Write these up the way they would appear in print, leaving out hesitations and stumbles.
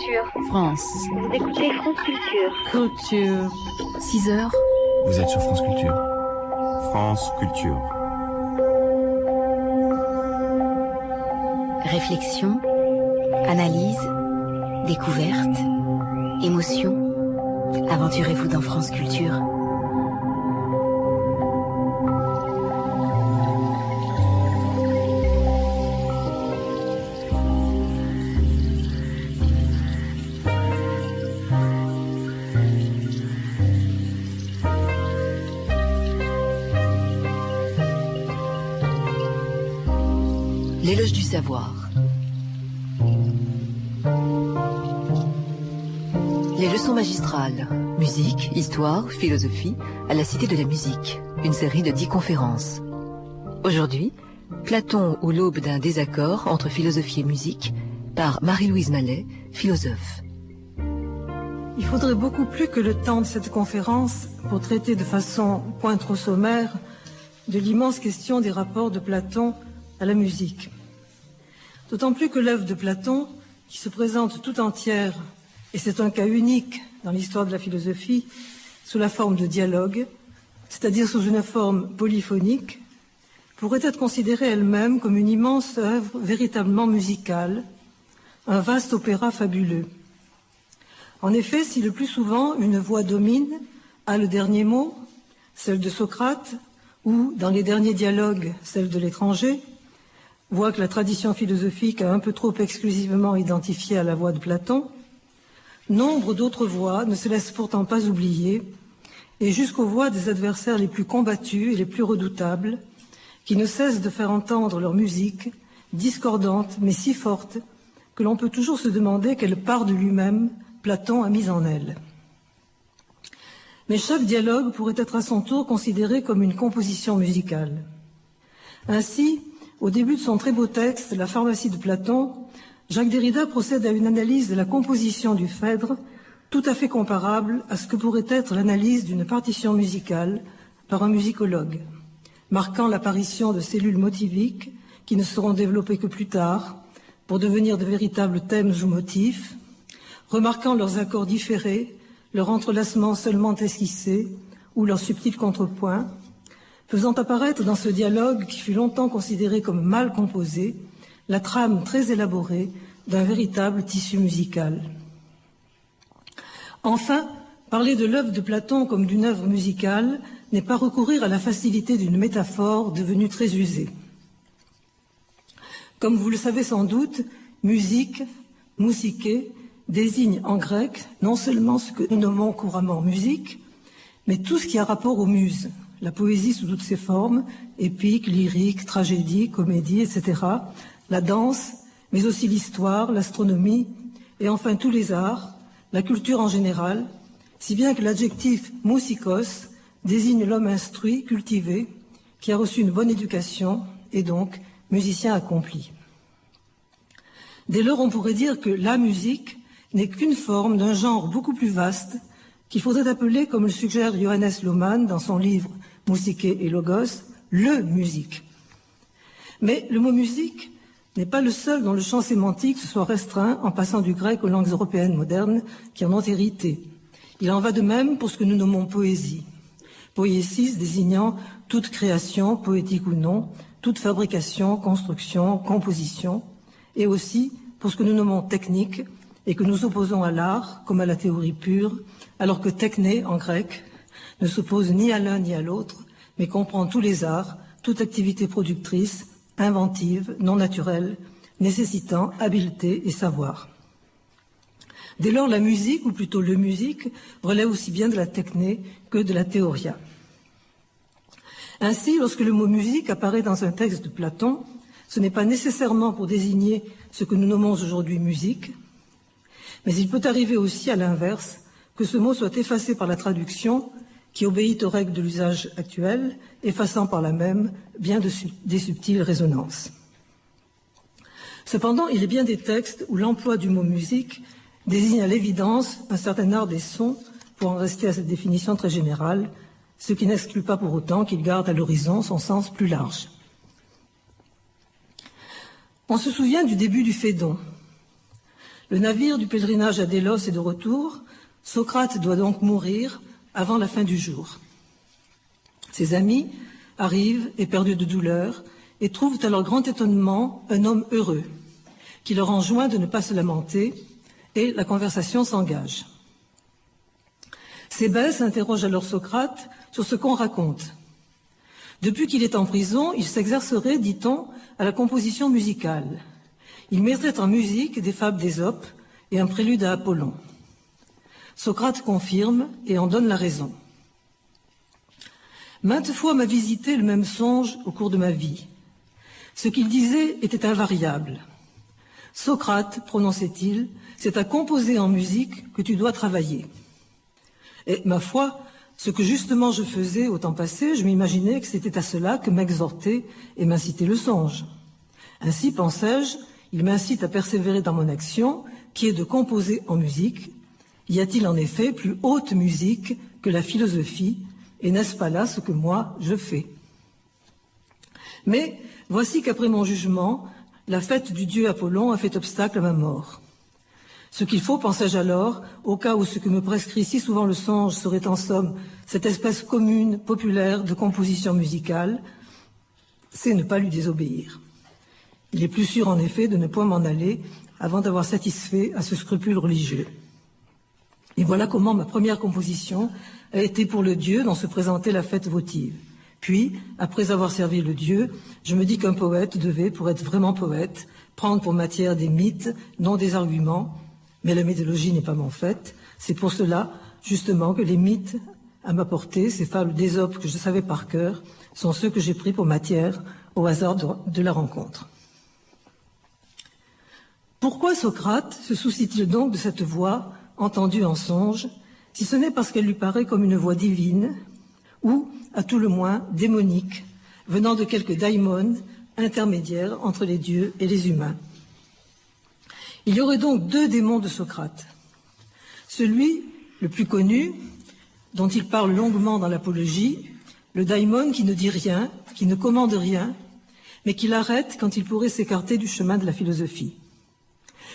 Culture. France. Vous écoutez France Culture. Culture. 6 heures. Vous êtes sur France Culture. France Culture. Réflexion, analyse, découverte, émotion. Aventurez-vous dans France Culture. L'éloge du savoir. Les leçons magistrales. Musique, histoire, philosophie, à la Cité de la musique. Une série de 10 conférences. Aujourd'hui, Platon ou l'aube d'un désaccord entre philosophie et musique, par Marie-Louise Mallet, philosophe. Il faudrait beaucoup plus que le temps de cette conférence pour traiter de façon point trop sommaire de l'immense question des rapports de Platon à la musique. D'autant plus que l'œuvre de Platon, qui se présente tout entière, et c'est un cas unique dans l'histoire de la philosophie, sous la forme de dialogue, c'est-à-dire sous une forme polyphonique, pourrait être considérée elle-même comme une immense œuvre véritablement musicale, un vaste opéra fabuleux. En effet, si le plus souvent une voix domine, a le dernier mot, celle de Socrate, ou, dans les derniers dialogues, celle de l'étranger, voix que la tradition philosophique a un peu trop exclusivement identifiée à la voix de Platon, nombre d'autres voix ne se laissent pourtant pas oublier, et jusqu'aux voix des adversaires les plus combattus et les plus redoutables, qui ne cessent de faire entendre leur musique, discordante mais si forte, que l'on peut toujours se demander quelle part de lui-même Platon a mise en elle. Mais chaque dialogue pourrait être à son tour considéré comme une composition musicale. Ainsi, au début de son très beau texte, La pharmacie de Platon, Jacques Derrida procède à une analyse de la composition du Phèdre tout à fait comparable à ce que pourrait être l'analyse d'une partition musicale par un musicologue, marquant l'apparition de cellules motiviques qui ne seront développées que plus tard pour devenir de véritables thèmes ou motifs, remarquant leurs accords différés, leur entrelacement seulement esquissé ou leurs subtils contrepoints, faisant apparaître dans ce dialogue qui fut longtemps considéré comme mal composé, la trame très élaborée d'un véritable tissu musical. Enfin, parler de l'œuvre de Platon comme d'une œuvre musicale n'est pas recourir à la facilité d'une métaphore devenue très usée. Comme vous le savez sans doute, musique, musiké, désigne en grec non seulement ce que nous nommons couramment musique, mais tout ce qui a rapport aux muses, la poésie sous toutes ses formes, épique, lyrique, tragédie, comédie, etc., la danse, mais aussi l'histoire, l'astronomie, et enfin tous les arts, la culture en général, si bien que l'adjectif musikos désigne l'homme instruit, cultivé, qui a reçu une bonne éducation, et donc musicien accompli. Dès lors, on pourrait dire que la musique n'est qu'une forme d'un genre beaucoup plus vaste qu'il faudrait appeler, comme le suggère Johannes Lohmann dans son livre Musiké et Logos, le musique. Mais le mot musique n'est pas le seul dont le champ sémantique se soit restreint en passant du grec aux langues européennes modernes qui en ont hérité. Il en va de même pour ce que nous nommons poésie. Poiesis désignant toute création, poétique ou non, toute fabrication, construction, composition, et aussi pour ce que nous nommons technique et que nous opposons à l'art comme à la théorie pure, alors que techné en grec ne s'oppose ni à l'un ni à l'autre, mais comprend tous les arts, toute activité productrice, inventive, non naturelle, nécessitant habileté et savoir. Dès lors, la musique, ou plutôt le musique, relève aussi bien de la techné que de la théoria. Ainsi, lorsque le mot musique apparaît dans un texte de Platon, ce n'est pas nécessairement pour désigner ce que nous nommons aujourd'hui musique, mais il peut arriver aussi à l'inverse, que ce mot soit effacé par la traduction, qui obéit aux règles de l'usage actuel, effaçant par là même bien des subtiles résonances. Cependant, il est bien des textes où l'emploi du mot musique désigne à l'évidence un certain art des sons, pour en rester à cette définition très générale, ce qui n'exclut pas pour autant qu'il garde à l'horizon son sens plus large. On se souvient du début du Phédon. Le navire du pèlerinage à Délos est de retour. Socrate doit donc mourir avant la fin du jour. Ses amis arrivent, éperdus de douleur, et trouvent à leur grand étonnement un homme heureux, qui leur enjoint de ne pas se lamenter, et la conversation s'engage. Ces belles s'interrogent alors Socrate sur ce qu'on raconte. Depuis qu'il est en prison, il s'exercerait, dit-on, à la composition musicale. Il mettrait en musique des fables d'Ésope et un prélude à Apollon. Socrate confirme et en donne la raison. Maintes fois m'a visité le même songe au cours de ma vie. Ce qu'il disait était invariable. Socrate, prononçait-il, c'est à composer en musique que tu dois travailler. Et, ma foi, ce que justement je faisais au temps passé, je m'imaginais que c'était à cela que m'exhortait et m'incitait le songe. Ainsi, pensais-je, il m'incite à persévérer dans mon action, qui est de composer en musique. Y a-t-il en effet plus haute musique que la philosophie, et n'est-ce pas là ce que moi je fais? Mais voici qu'après mon jugement, la fête du dieu Apollon a fait obstacle à ma mort. Ce qu'il faut, pensais-je alors, au cas où ce que me prescrit si souvent le songe serait en somme cette espèce commune, populaire de composition musicale, c'est ne pas lui désobéir. Il est plus sûr en effet de ne point m'en aller avant d'avoir satisfait à ce scrupule religieux. Et voilà comment ma première composition a été pour le dieu dont se présentait la fête votive. Puis, après avoir servi le dieu, je me dis qu'un poète devait, pour être vraiment poète, prendre pour matière des mythes, non des arguments, mais la mythologie n'est pas mon fait. C'est pour cela, justement, que les mythes à ma portée, ces fables d'Ésope que je savais par cœur, sont ceux que j'ai pris pour matière au hasard de la rencontre. Pourquoi Socrate se soucie-t-il donc de cette voix entendue en songe, si ce n'est parce qu'elle lui paraît comme une voix divine, ou, à tout le moins, démonique, venant de quelque daimon intermédiaire entre les dieux et les humains? Il y aurait donc deux démons de Socrate. Celui, le plus connu, dont il parle longuement dans l'Apologie, le daimon qui ne dit rien, qui ne commande rien, mais qui l'arrête quand il pourrait s'écarter du chemin de la philosophie.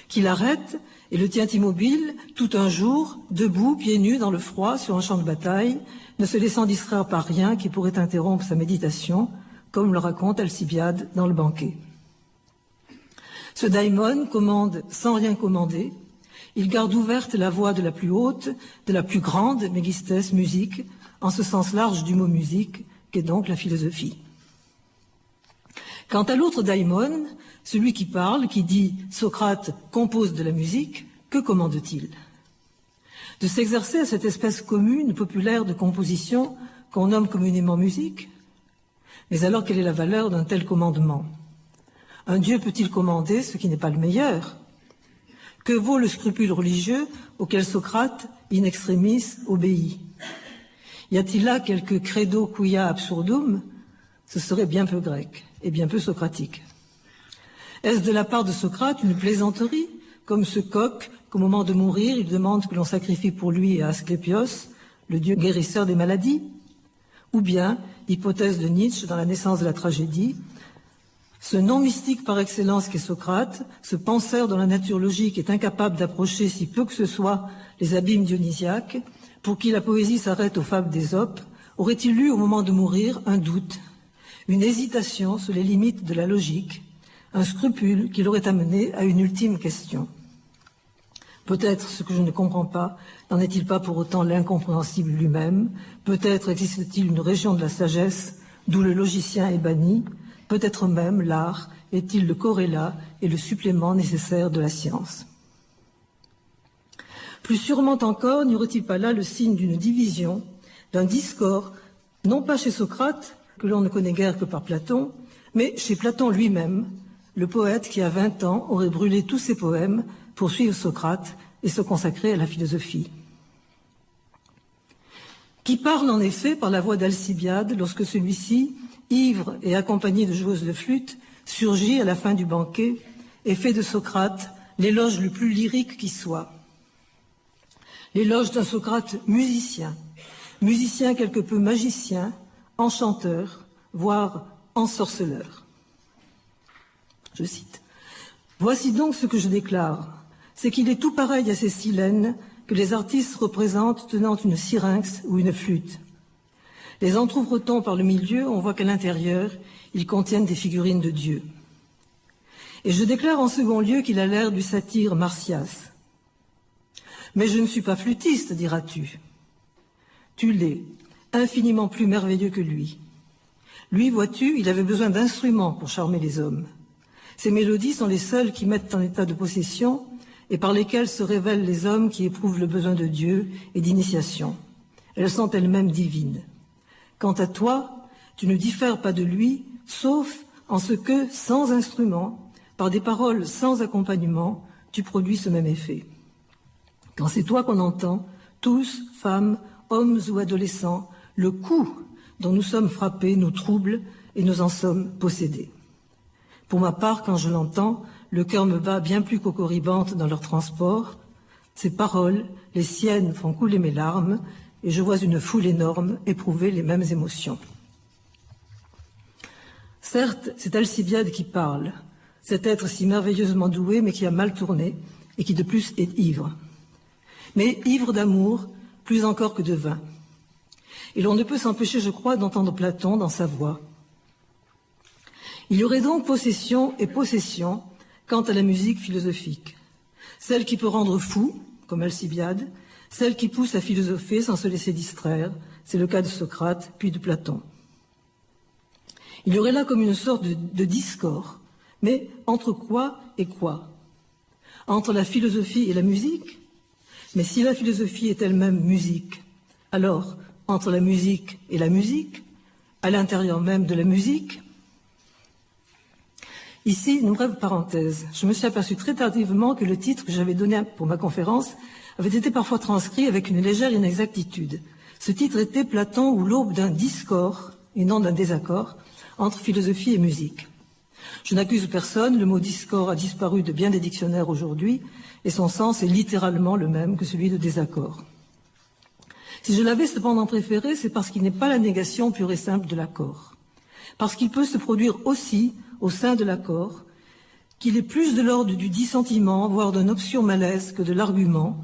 Qui l'arrête et le tient immobile tout un jour, debout, pieds nus dans le froid, sur un champ de bataille, ne se laissant distraire par rien qui pourrait interrompre sa méditation, comme le raconte Alcibiade dans le banquet. Ce daimon commande sans rien commander. Il garde ouverte la voie de la plus haute, de la plus grande, mégisthès, musique, en ce sens large du mot musique, qu'est donc la philosophie. Quant à l'autre daimon, celui qui parle, qui dit « Socrate compose de la musique », que commande-t-il? De s'exercer à cette espèce commune, populaire de composition qu'on nomme communément musique? Mais alors quelle est la valeur d'un tel commandement? Un dieu peut-il commander ce qui n'est pas le meilleur? Que vaut le scrupule religieux auquel Socrate, in extremis, obéit? Y a-t-il là quelque credo quia absurdum? Ce serait bien peu grec et bien peu socratique. Est-ce de la part de Socrate une plaisanterie, comme ce coq qu'au moment de mourir, il demande que l'on sacrifie pour lui à Asclépios, le dieu guérisseur des maladies? Ou bien, hypothèse de Nietzsche dans La naissance de la tragédie, ce non-mystique par excellence qu'est Socrate, ce penseur dont la nature logique est incapable d'approcher si peu que ce soit les abîmes dionysiaques, pour qui la poésie s'arrête aux fables d'Ésope, aurait-il eu au moment de mourir un doute, une hésitation sur les limites de la logique, un scrupule qui l'aurait amené à une ultime question? Peut-être ce que je ne comprends pas n'en est-il pas pour autant l'incompréhensible lui-même? Peut-être existe-t-il une région de la sagesse d'où le logicien est banni? Peut-être même l'art est-il le corrélat et le supplément nécessaire de la science? Plus sûrement encore, n'y aurait-il pas là le signe d'une division, d'un discord, non pas chez Socrate, que l'on ne connaît guère que par Platon, mais chez Platon lui-même, le poète qui à 20 ans aurait brûlé tous ses poèmes pour suivre Socrate et se consacrer à la philosophie. Qui parle en effet par la voix d'Alcibiade lorsque celui-ci, ivre et accompagné de joueuses de flûte, surgit à la fin du banquet et fait de Socrate l'éloge le plus lyrique qui soit. L'éloge d'un Socrate musicien, musicien quelque peu magicien, enchanteur, voire ensorceleur. Je cite. « Voici donc ce que je déclare. c'est qu'il est tout pareil à ces silènes que les artistes représentent tenant une syrinx ou une flûte. Les entr'ouvre-t-on par le milieu, on voit qu'à l'intérieur, ils contiennent des figurines de Dieu. Et je déclare en second lieu qu'il a l'air du satyre Marsyas. Mais je ne suis pas flûtiste, diras-tu. Tu l'es, infiniment plus merveilleux que lui. Lui, vois-tu, il avait besoin d'instruments pour charmer les hommes. Ces mélodies sont les seules qui mettent en état de possession et par lesquelles se révèlent les hommes qui éprouvent le besoin de Dieu et d'initiation. Elles sont elles-mêmes divines. Quant à toi, tu ne diffères pas de lui, sauf en ce que, sans instrument, par des paroles sans accompagnement, tu produis ce même effet. Quand c'est toi qu'on entend, tous, femmes, hommes ou adolescents, le coup dont nous sommes frappés nous trouble et nous en sommes possédés. Pour ma part, quand je l'entends, le cœur me bat bien plus qu'Ocorribante dans leur transport. Ces paroles, les siennes, font couler mes larmes et je vois une foule énorme éprouver les mêmes émotions. Certes, c'est Alcibiade qui parle, cet être si merveilleusement doué mais qui a mal tourné et qui de plus est ivre. Mais ivre d'amour, plus encore que de vin. Et l'on ne peut s'empêcher, je crois, d'entendre Platon dans sa voix. Il y aurait donc possession et possession quant à la musique philosophique. Celle qui peut rendre fou, comme Alcibiade, celle qui pousse à philosopher sans se laisser distraire, c'est le cas de Socrate, puis de Platon. Il y aurait là comme une sorte de discorde, mais entre quoi et quoi? Entre la philosophie et la musique? Mais si la philosophie est elle-même musique, alors entre la musique et la musique, à l'intérieur même de la musique? Ici, une brève parenthèse. Je me suis aperçu très tardivement que le titre que j'avais donné pour ma conférence avait été parfois transcrit avec une légère inexactitude. Ce titre était Platon ou l'aube d'un discord, et non d'un désaccord, entre philosophie et musique. Je n'accuse personne, le mot discord a disparu de bien des dictionnaires aujourd'hui, et son sens est littéralement le même que celui de désaccord. Si je l'avais cependant préféré, c'est parce qu'il n'est pas la négation pure et simple de l'accord. Parce qu'il peut se produire aussi au sein de l'accord, qu'il est plus de l'ordre du dissentiment, voire d'un obscur malaise que de l'argument,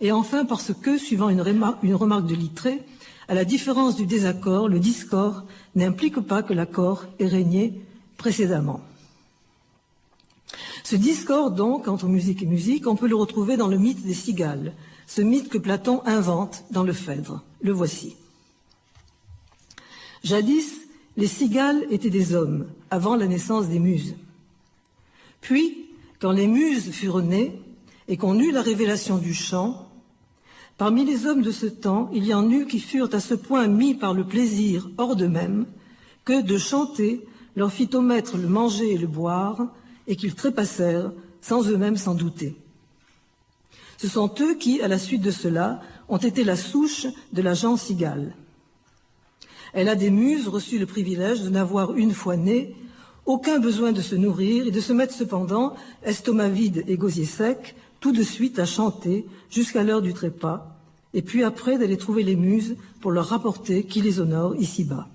et enfin parce que, suivant une remarque de Littré, à la différence du désaccord, le discord n'implique pas que l'accord ait régné précédemment. Ce discorde donc, entre musique et musique, on peut le retrouver dans le mythe des cigales, ce mythe que Platon invente dans le Phèdre. Le voici. Jadis, les cigales étaient des hommes, avant la naissance des muses. Puis, quand les muses furent nées et qu'on eut la révélation du chant, parmi les hommes de ce temps, il y en eut qui furent à ce point mis par le plaisir hors d'eux-mêmes que de chanter leur fit omettre le manger et le boire et qu'ils trépassèrent sans eux-mêmes s'en douter. Ce sont eux qui, à la suite de cela, ont été la souche de la gent cigale. Elle a des muses reçu le privilège de n'avoir, une fois née, aucun besoin de se nourrir et de se mettre cependant, estomac vide et gosier sec, tout de suite à chanter jusqu'à l'heure du trépas, et puis après d'aller trouver les muses pour leur rapporter qui les honore ici-bas.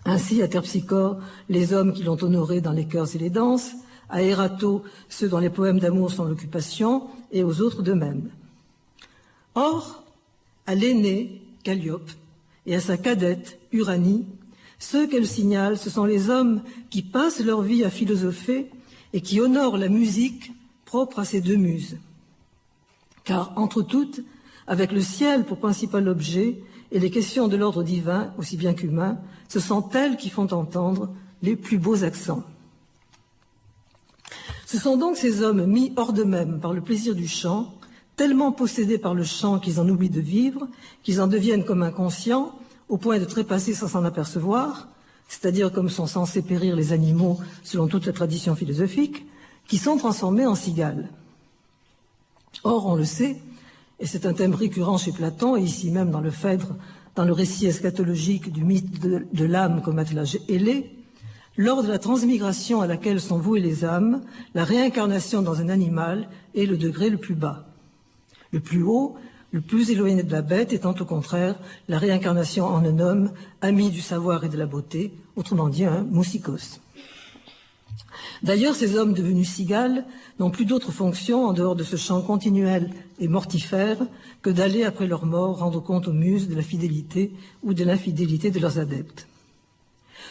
Ainsi, à Terpsichore, les hommes qui l'ont honoré dans les chœurs et les danses, à Erato, ceux dont les poèmes d'amour sont l'occupation, et aux autres de même. Or, à l'aînée, Calliope, et à sa cadette, Uranie, ceux qu'elle signale, ce sont les hommes qui passent leur vie à philosopher et qui honorent la musique propre à ces deux muses. Car, entre toutes, avec le ciel pour principal objet et les questions de l'ordre divin, aussi bien qu'humain, ce sont elles qui font entendre les plus beaux accents. Ce sont donc ces hommes mis hors d'eux-mêmes par le plaisir du chant, tellement possédés par le chant qu'ils en oublient de vivre, qu'ils en deviennent comme inconscients, au point de trépasser sans s'en apercevoir, c'est-à-dire comme sont censés périr les animaux selon toute la tradition philosophique, qui sont transformés en cigales. Or, on le sait, et c'est un thème récurrent chez Platon, et ici même dans le Phèdre, dans le récit eschatologique du mythe de l'âme comme attelage ailé, lors de la transmigration à laquelle sont vouées les âmes, la réincarnation dans un animal est le degré le plus bas. Le plus haut, le plus éloigné de la bête étant au contraire la réincarnation en un homme, ami du savoir et de la beauté, autrement dit un mousikos. D'ailleurs, ces hommes devenus cigales n'ont plus d'autre fonction en dehors de ce chant continuel et mortifère que d'aller après leur mort rendre compte aux muses de la fidélité ou de l'infidélité de leurs adeptes.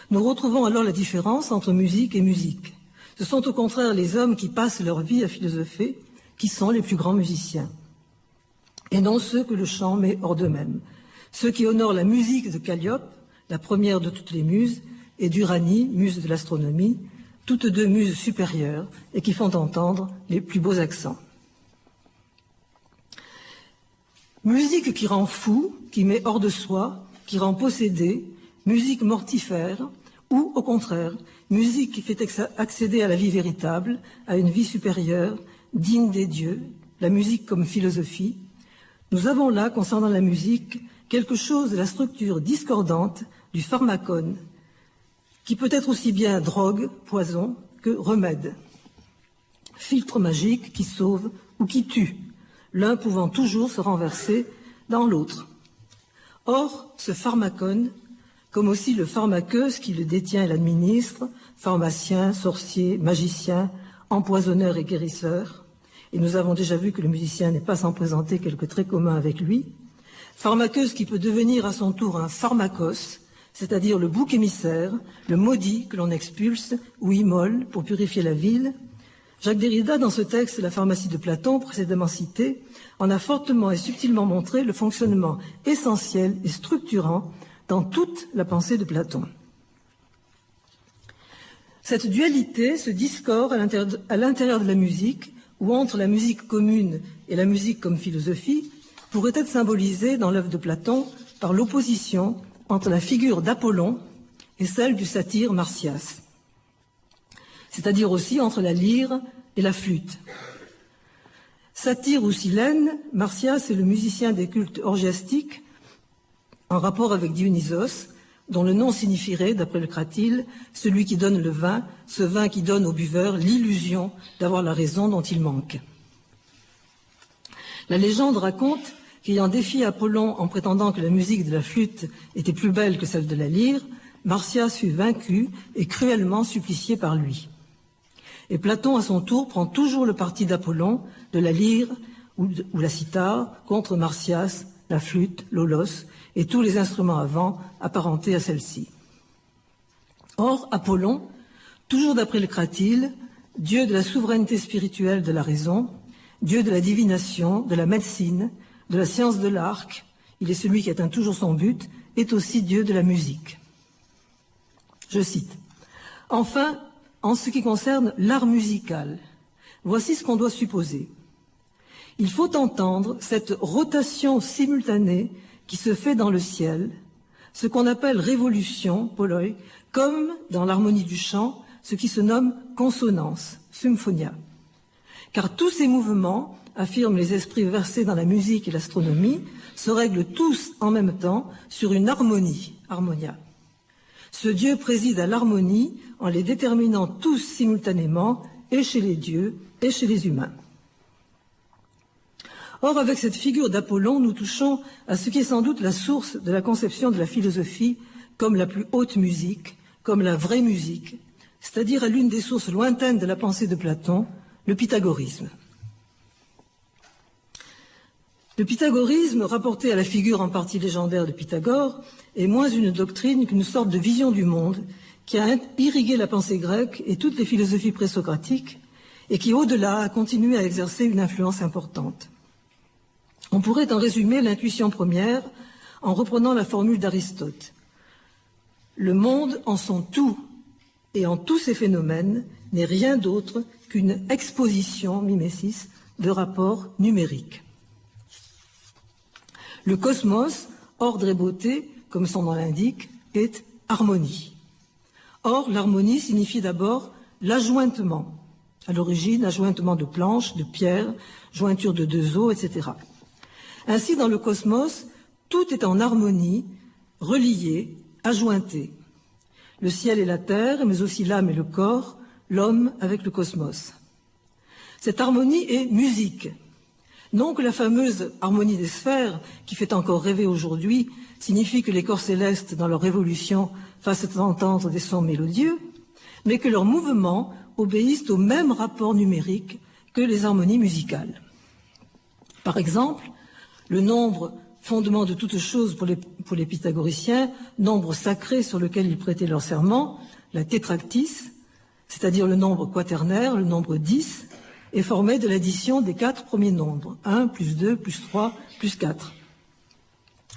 Nous retrouvons alors la différence entre musique et musique. Ce sont au contraire les hommes qui passent leur vie à philosopher qui sont les plus grands musiciens, et non ceux que le chant met hors d'eux-mêmes, ceux qui honorent la musique de Calliope, la première de toutes les muses, et d'Uranie, muse de l'astronomie, toutes deux muses supérieures et qui font entendre les plus beaux accents. Musique qui rend fou, qui met hors de soi, qui rend possédé, musique mortifère, ou au contraire, musique qui fait accéder à la vie véritable, à une vie supérieure, digne des dieux, la musique comme philosophie. Nous avons là, concernant la musique, quelque chose de la structure discordante du pharmacone, qui peut être aussi bien drogue, poison, que remède. Filtre magique qui sauve ou qui tue, l'un pouvant toujours se renverser dans l'autre. Or, ce pharmacone, comme aussi le pharmakeuse qui le détient et l'administre, pharmacien, sorcier, magicien, empoisonneur et guérisseur, et nous avons déjà vu que le musicien n'est pas sans présenter quelques traits communs avec lui, pharmakeuse qui peut devenir à son tour un pharmakos, c'est-à-dire le bouc émissaire, le maudit que l'on expulse ou immole pour purifier la ville. Jacques Derrida, dans ce texte La pharmacie de Platon, précédemment cité, en a fortement et subtilement montré le fonctionnement essentiel et structurant dans toute la pensée de Platon. Cette dualité, ce discorde à l'intérieur de la musique, ou entre la musique commune et la musique comme philosophie, pourrait être symbolisé dans l'œuvre de Platon par l'opposition entre la figure d'Apollon et celle du satyre Marsyas, c'est-à-dire aussi entre la lyre et la flûte. Satyre ou Silène, Marsyas est le musicien des cultes orgiastiques en rapport avec Dionysos, dont le nom signifierait, d'après le Cratyle, celui qui donne le vin, ce vin qui donne au buveur l'illusion d'avoir la raison dont il manque. La légende raconte qu'ayant défié Apollon en prétendant que la musique de la flûte était plus belle que celle de la lyre, Marsyas fut vaincu et cruellement supplicié par lui. Et Platon, à son tour, prend toujours le parti d'Apollon, de la lyre ou la cithare contre Marsyas, la flûte, l'aulos et tous les instruments à vent apparentés à celle-ci. Or, Apollon, toujours d'après le Cratyle, dieu de la souveraineté spirituelle de la raison, dieu de la divination, de la médecine, de la science de l'arc, il est celui qui atteint toujours son but, est aussi dieu de la musique. Je cite. Enfin, en ce qui concerne l'art musical, voici ce qu'on doit supposer. Il faut entendre cette rotation simultanée qui se fait dans le ciel, ce qu'on appelle révolution, poloi, comme dans l'harmonie du chant, ce qui se nomme consonance, symphonia. Car tous ces mouvements, affirment les esprits versés dans la musique et l'astronomie, se règlent tous en même temps sur une harmonie, harmonia. Ce Dieu préside à l'harmonie en les déterminant tous simultanément, et chez les dieux et chez les humains. Or, avec cette figure d'Apollon, nous touchons à ce qui est sans doute la source de la conception de la philosophie comme la plus haute musique, comme la vraie musique, c'est-à-dire à l'une des sources lointaines de la pensée de Platon, le pythagorisme. Le pythagorisme, rapporté à la figure en partie légendaire de Pythagore, est moins une doctrine qu'une sorte de vision du monde qui a irrigué la pensée grecque et toutes les philosophies présocratiques et qui, au-delà, a continué à exercer une influence importante. On pourrait en résumer l'intuition première en reprenant la formule d'Aristote. Le monde en son tout et en tous ses phénomènes n'est rien d'autre qu'une exposition, mimesis, de rapports numériques. Le cosmos, ordre et beauté, comme son nom l'indique, est harmonie. Or, l'harmonie signifie d'abord l'ajointement. À l'origine, ajointement de planches, de pierres, jointure de deux os, etc. Ainsi, dans le cosmos, tout est en harmonie, relié, ajointé. Le ciel et la terre, mais aussi l'âme et le corps, l'homme avec le cosmos. Cette harmonie est musique. Non que la fameuse harmonie des sphères, qui fait encore rêver aujourd'hui, signifie que les corps célestes, dans leur évolution, fassent entendre des sons mélodieux, mais que leurs mouvements obéissent au même rapport numérique que les harmonies musicales. Par exemple, le nombre, fondement de toute chose pour les pythagoriciens, nombre sacré sur lequel ils prêtaient leur serment, la tétractis, c'est-à-dire le nombre quaternaire, le nombre 10, est formé de l'addition des 4 premiers nombres, 1, plus 2, plus 3, plus 4.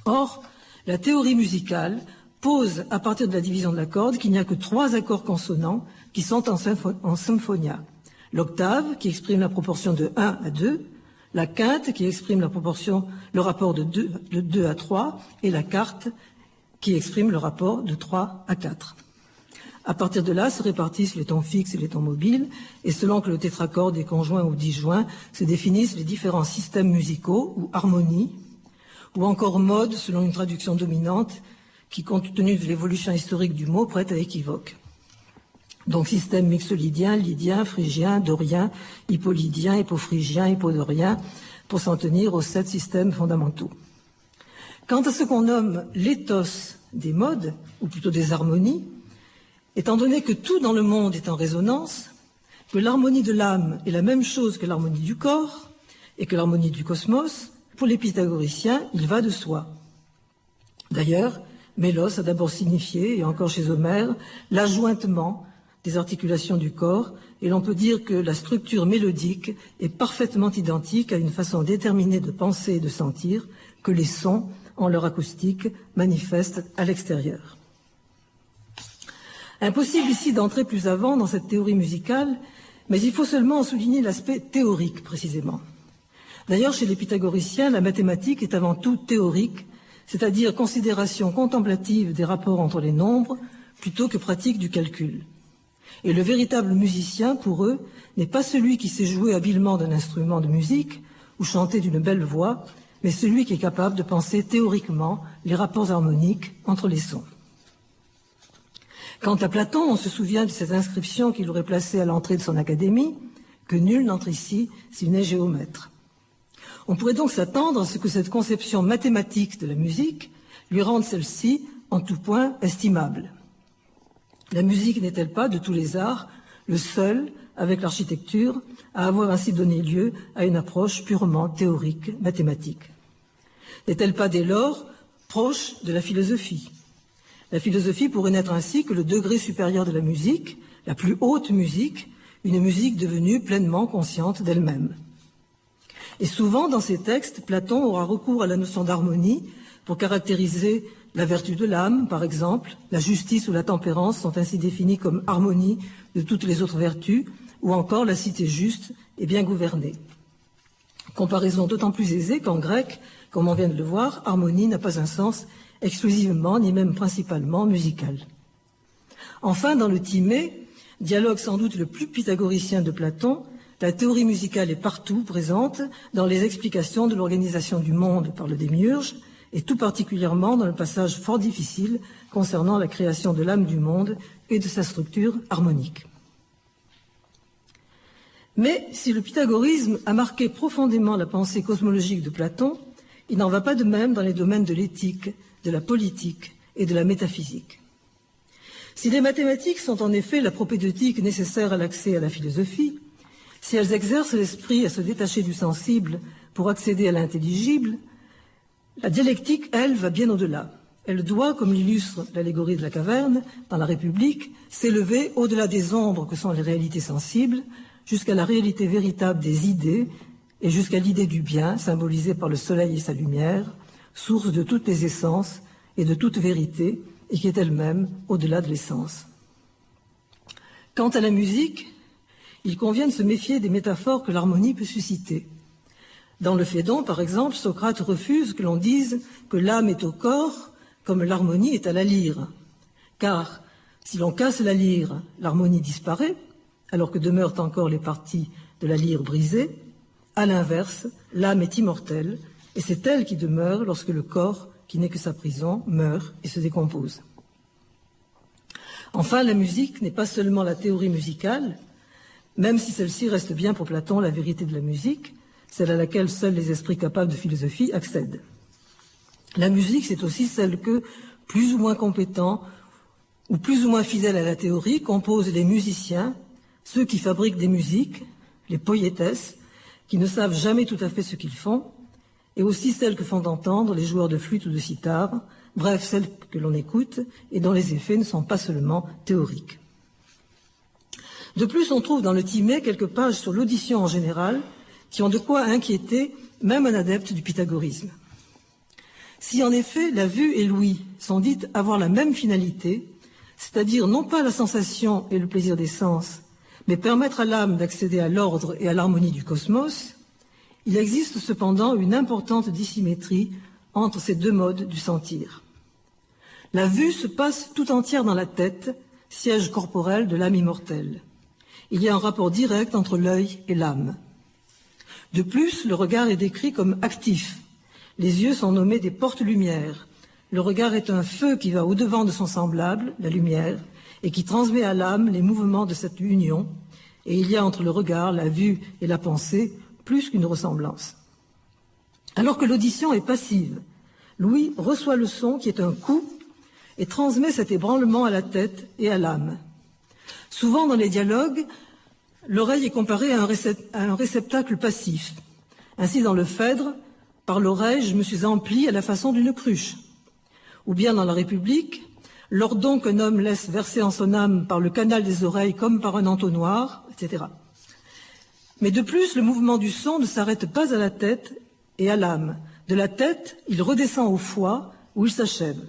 Or, la théorie musicale pose, à partir de la division de la corde, qu'il n'y a que 3 accords consonants qui sont en symphonia. L'octave, qui exprime la proportion de 1 à 2, la quinte, qui exprime le rapport de 2 à 3, et la quarte, qui exprime le rapport de 3 à 4. À partir de là se répartissent les tons fixes et les tons mobiles, et selon que le tétracorde est conjoint ou disjoint, se définissent les différents systèmes musicaux ou harmonies, ou encore modes selon une traduction dominante qui, compte tenu de l'évolution historique du mot, prête à équivoque. Donc système mixolydien, lydien, phrygien, dorien, hippolidien, hippophrygien, hippodorien, pour s'en tenir aux 7 systèmes fondamentaux. Quant à ce qu'on nomme l'éthos des modes, ou plutôt des harmonies, étant donné que tout dans le monde est en résonance, que l'harmonie de l'âme est la même chose que l'harmonie du corps et que l'harmonie du cosmos, pour les pythagoriciens, il va de soi. D'ailleurs, mélos a d'abord signifié, et encore chez Homère, l'ajointement des articulations du corps, et l'on peut dire que la structure mélodique est parfaitement identique à une façon déterminée de penser et de sentir que les sons, en leur acoustique, manifestent à l'extérieur. Impossible ici d'entrer plus avant dans cette théorie musicale, mais il faut seulement en souligner l'aspect théorique précisément. D'ailleurs, chez les pythagoriciens, la mathématique est avant tout théorique, c'est-à-dire considération contemplative des rapports entre les nombres, plutôt que pratique du calcul. Et le véritable musicien, pour eux, n'est pas celui qui sait jouer habilement d'un instrument de musique ou chanter d'une belle voix, mais celui qui est capable de penser théoriquement les rapports harmoniques entre les sons. Quant à Platon, on se souvient de cette inscription qu'il aurait placée à l'entrée de son académie, que nul n'entre ici s'il n'est géomètre. On pourrait donc s'attendre à ce que cette conception mathématique de la musique lui rende celle-ci en tout point estimable. La musique n'est-elle pas, de tous les arts, le seul, avec l'architecture, à avoir ainsi donné lieu à une approche purement théorique, mathématique? N'est-elle pas dès lors proche de la philosophie? La philosophie pourrait n'être ainsi que le degré supérieur de la musique, la plus haute musique, une musique devenue pleinement consciente d'elle-même. Et souvent, dans ces textes, Platon aura recours à la notion d'harmonie pour caractériser la vertu de l'âme, par exemple. La justice ou la tempérance sont ainsi définies comme harmonie de toutes les autres vertus, ou encore la cité juste et bien gouvernée. Comparaison d'autant plus aisée qu'en grec, comme on vient de le voir, harmonie n'a pas un sens exclusivement, ni même principalement musical. Enfin, dans le Timée, dialogue sans doute le plus pythagoricien de Platon, la théorie musicale est partout présente dans les explications de l'organisation du monde par le démiurge, et tout particulièrement dans le passage fort difficile concernant la création de l'âme du monde et de sa structure harmonique. Mais si le pythagorisme a marqué profondément la pensée cosmologique de Platon, il n'en va pas de même dans les domaines de l'éthique, de la politique et de la métaphysique. Si les mathématiques sont en effet la propédeutique nécessaire à l'accès à la philosophie, si elles exercent l'esprit à se détacher du sensible pour accéder à l'intelligible, la dialectique, elle, va bien au-delà. Elle doit, comme l'illustre l'allégorie de la caverne dans la République, s'élever au-delà des ombres que sont les réalités sensibles, jusqu'à la réalité véritable des idées et jusqu'à l'idée du bien, symbolisée par le soleil et sa lumière, source de toutes les essences et de toute vérité, et qui est elle-même au-delà de l'essence. Quant à la musique, il convient de se méfier des métaphores que l'harmonie peut susciter. Dans le Phédon, par exemple, Socrate refuse que l'on dise que l'âme est au corps comme l'harmonie est à la lyre. Car si l'on casse la lyre, l'harmonie disparaît, alors que demeurent encore les parties de la lyre brisées. À l'inverse, l'âme est immortelle, et c'est elle qui demeure lorsque le corps, qui n'est que sa prison, meurt et se décompose. Enfin, la musique n'est pas seulement la théorie musicale, même si celle-ci reste bien pour Platon la vérité de la musique, celle à laquelle seuls les esprits capables de philosophie accèdent. La musique, c'est aussi celle que, plus ou moins compétents, ou plus ou moins fidèles à la théorie, composent les musiciens, ceux qui fabriquent des musiques, les poétesses, qui ne savent jamais tout à fait ce qu'ils font, et aussi celles que font entendre les joueurs de flûte ou de sitar, bref, celles que l'on écoute et dont les effets ne sont pas seulement théoriques. De plus, on trouve dans le Timée quelques pages sur l'audition en général qui ont de quoi inquiéter même un adepte du pythagorisme. Si en effet la vue et l'ouïe sont dites avoir la même finalité, c'est-à-dire non pas la sensation et le plaisir des sens, mais permettre à l'âme d'accéder à l'ordre et à l'harmonie du cosmos, il existe cependant une importante dissymétrie entre ces deux modes du sentir. La vue se passe tout entière dans la tête, siège corporel de l'âme immortelle. Il y a un rapport direct entre l'œil et l'âme. De plus, le regard est décrit comme actif. Les yeux sont nommés des portes-lumière. Le regard est un feu qui va au-devant de son semblable, la lumière, et qui transmet à l'âme les mouvements de cette union. Et il y a entre le regard, la vue et la pensée plus qu'une ressemblance. Alors que l'audition est passive, l'ouïe reçoit le son qui est un coup et transmet cet ébranlement à la tête et à l'âme. Souvent dans les dialogues, l'oreille est comparée à un réceptacle passif. Ainsi dans le Phèdre, par l'oreille je me suis empli à la façon d'une cruche. Ou bien dans la République, l'ordon qu'un homme laisse verser en son âme par le canal des oreilles comme par un entonnoir, etc. Mais de plus, le mouvement du son ne s'arrête pas à la tête et à l'âme. De la tête, il redescend au foie où il s'achève.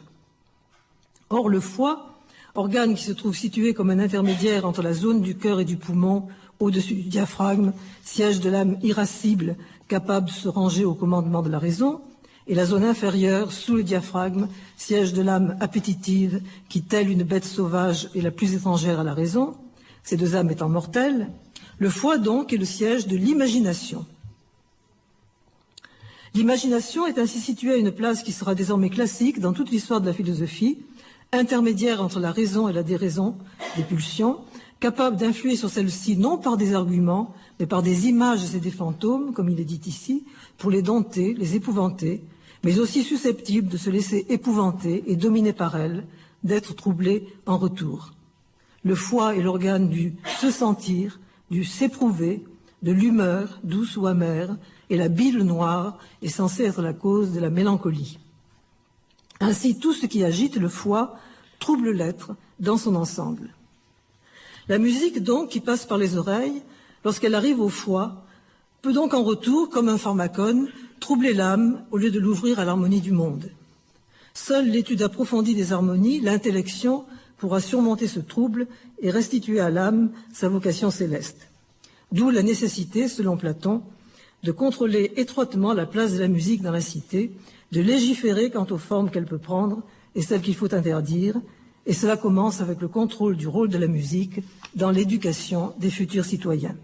Or, le foie, organe qui se trouve situé comme un intermédiaire entre la zone du cœur et du poumon, au-dessus du diaphragme, siège de l'âme irascible, capable de se ranger au commandement de la raison, et la zone inférieure, sous le diaphragme, siège de l'âme appétitive, qui, telle une bête sauvage, est la plus étrangère à la raison, ces deux âmes étant mortelles. Le foie, donc, est le siège de l'imagination. L'imagination est ainsi située à une place qui sera désormais classique dans toute l'histoire de la philosophie, intermédiaire entre la raison et la déraison, des pulsions, capable d'influer sur celle-ci non par des arguments, mais par des images et des fantômes, comme il est dit ici, pour les dompter, les épouvanter, mais aussi susceptible de se laisser épouvanter et dominer par elles, d'être troublé en retour. Le foie est l'organe du se sentir, du s'éprouver, de l'humeur, douce ou amère, et la bile noire est censée être la cause de la mélancolie. Ainsi, tout ce qui agite le foie trouble l'être dans son ensemble. La musique, donc, qui passe par les oreilles, lorsqu'elle arrive au foie, peut donc en retour, comme un pharmacone, troubler l'âme au lieu de l'ouvrir à l'harmonie du monde. Seule l'étude approfondie des harmonies, l'intellection, pourra surmonter ce trouble et restituer à l'âme sa vocation céleste. D'où la nécessité, selon Platon, de contrôler étroitement la place de la musique dans la cité, de légiférer quant aux formes qu'elle peut prendre et celles qu'il faut interdire, et cela commence avec le contrôle du rôle de la musique dans l'éducation des futurs citoyens.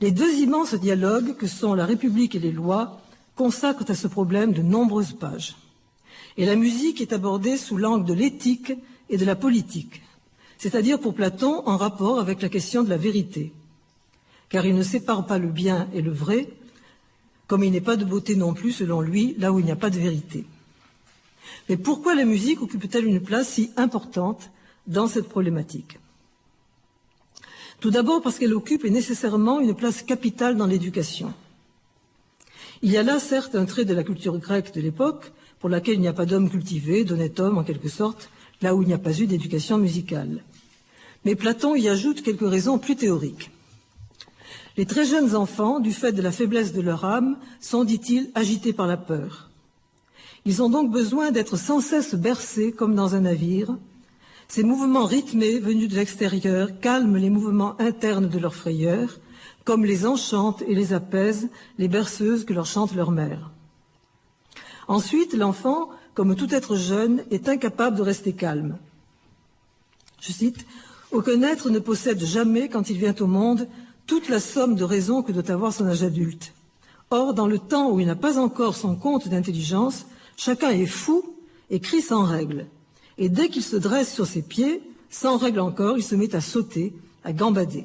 Les deux immenses dialogues que sont la République et les lois consacrent à ce problème de nombreuses pages. Et la musique est abordée sous l'angle de l'éthique et de la politique, c'est-à-dire pour Platon en rapport avec la question de la vérité. Car il ne sépare pas le bien et le vrai, comme il n'est pas de beauté non plus, selon lui, là où il n'y a pas de vérité. Mais pourquoi la musique occupe-t-elle une place si importante dans cette problématique? Tout d'abord parce qu'elle occupe nécessairement une place capitale dans l'éducation. Il y a là, certes, un trait de la culture grecque de l'époque, pour laquelle il n'y a pas d'homme cultivé, d'honnête homme en quelque sorte, là où il n'y a pas eu d'éducation musicale. Mais Platon y ajoute quelques raisons plus théoriques. Les très jeunes enfants, du fait de la faiblesse de leur âme, sont, dit-il, agités par la peur. Ils ont donc besoin d'être sans cesse bercés comme dans un navire. Ces mouvements rythmés venus de l'extérieur calment les mouvements internes de leur frayeur, comme les enchantent et les apaisent les berceuses que leur chante leur mère. Ensuite, l'enfant, comme tout être jeune, est incapable de rester calme. Je cite, « Aucun être ne possède jamais, quand il vient au monde, toute la somme de raisons que doit avoir son âge adulte. Or, dans le temps où il n'a pas encore son compte d'intelligence, chacun est fou et crie sans règle. Et dès qu'il se dresse sur ses pieds, sans règle encore, il se met à sauter, à gambader.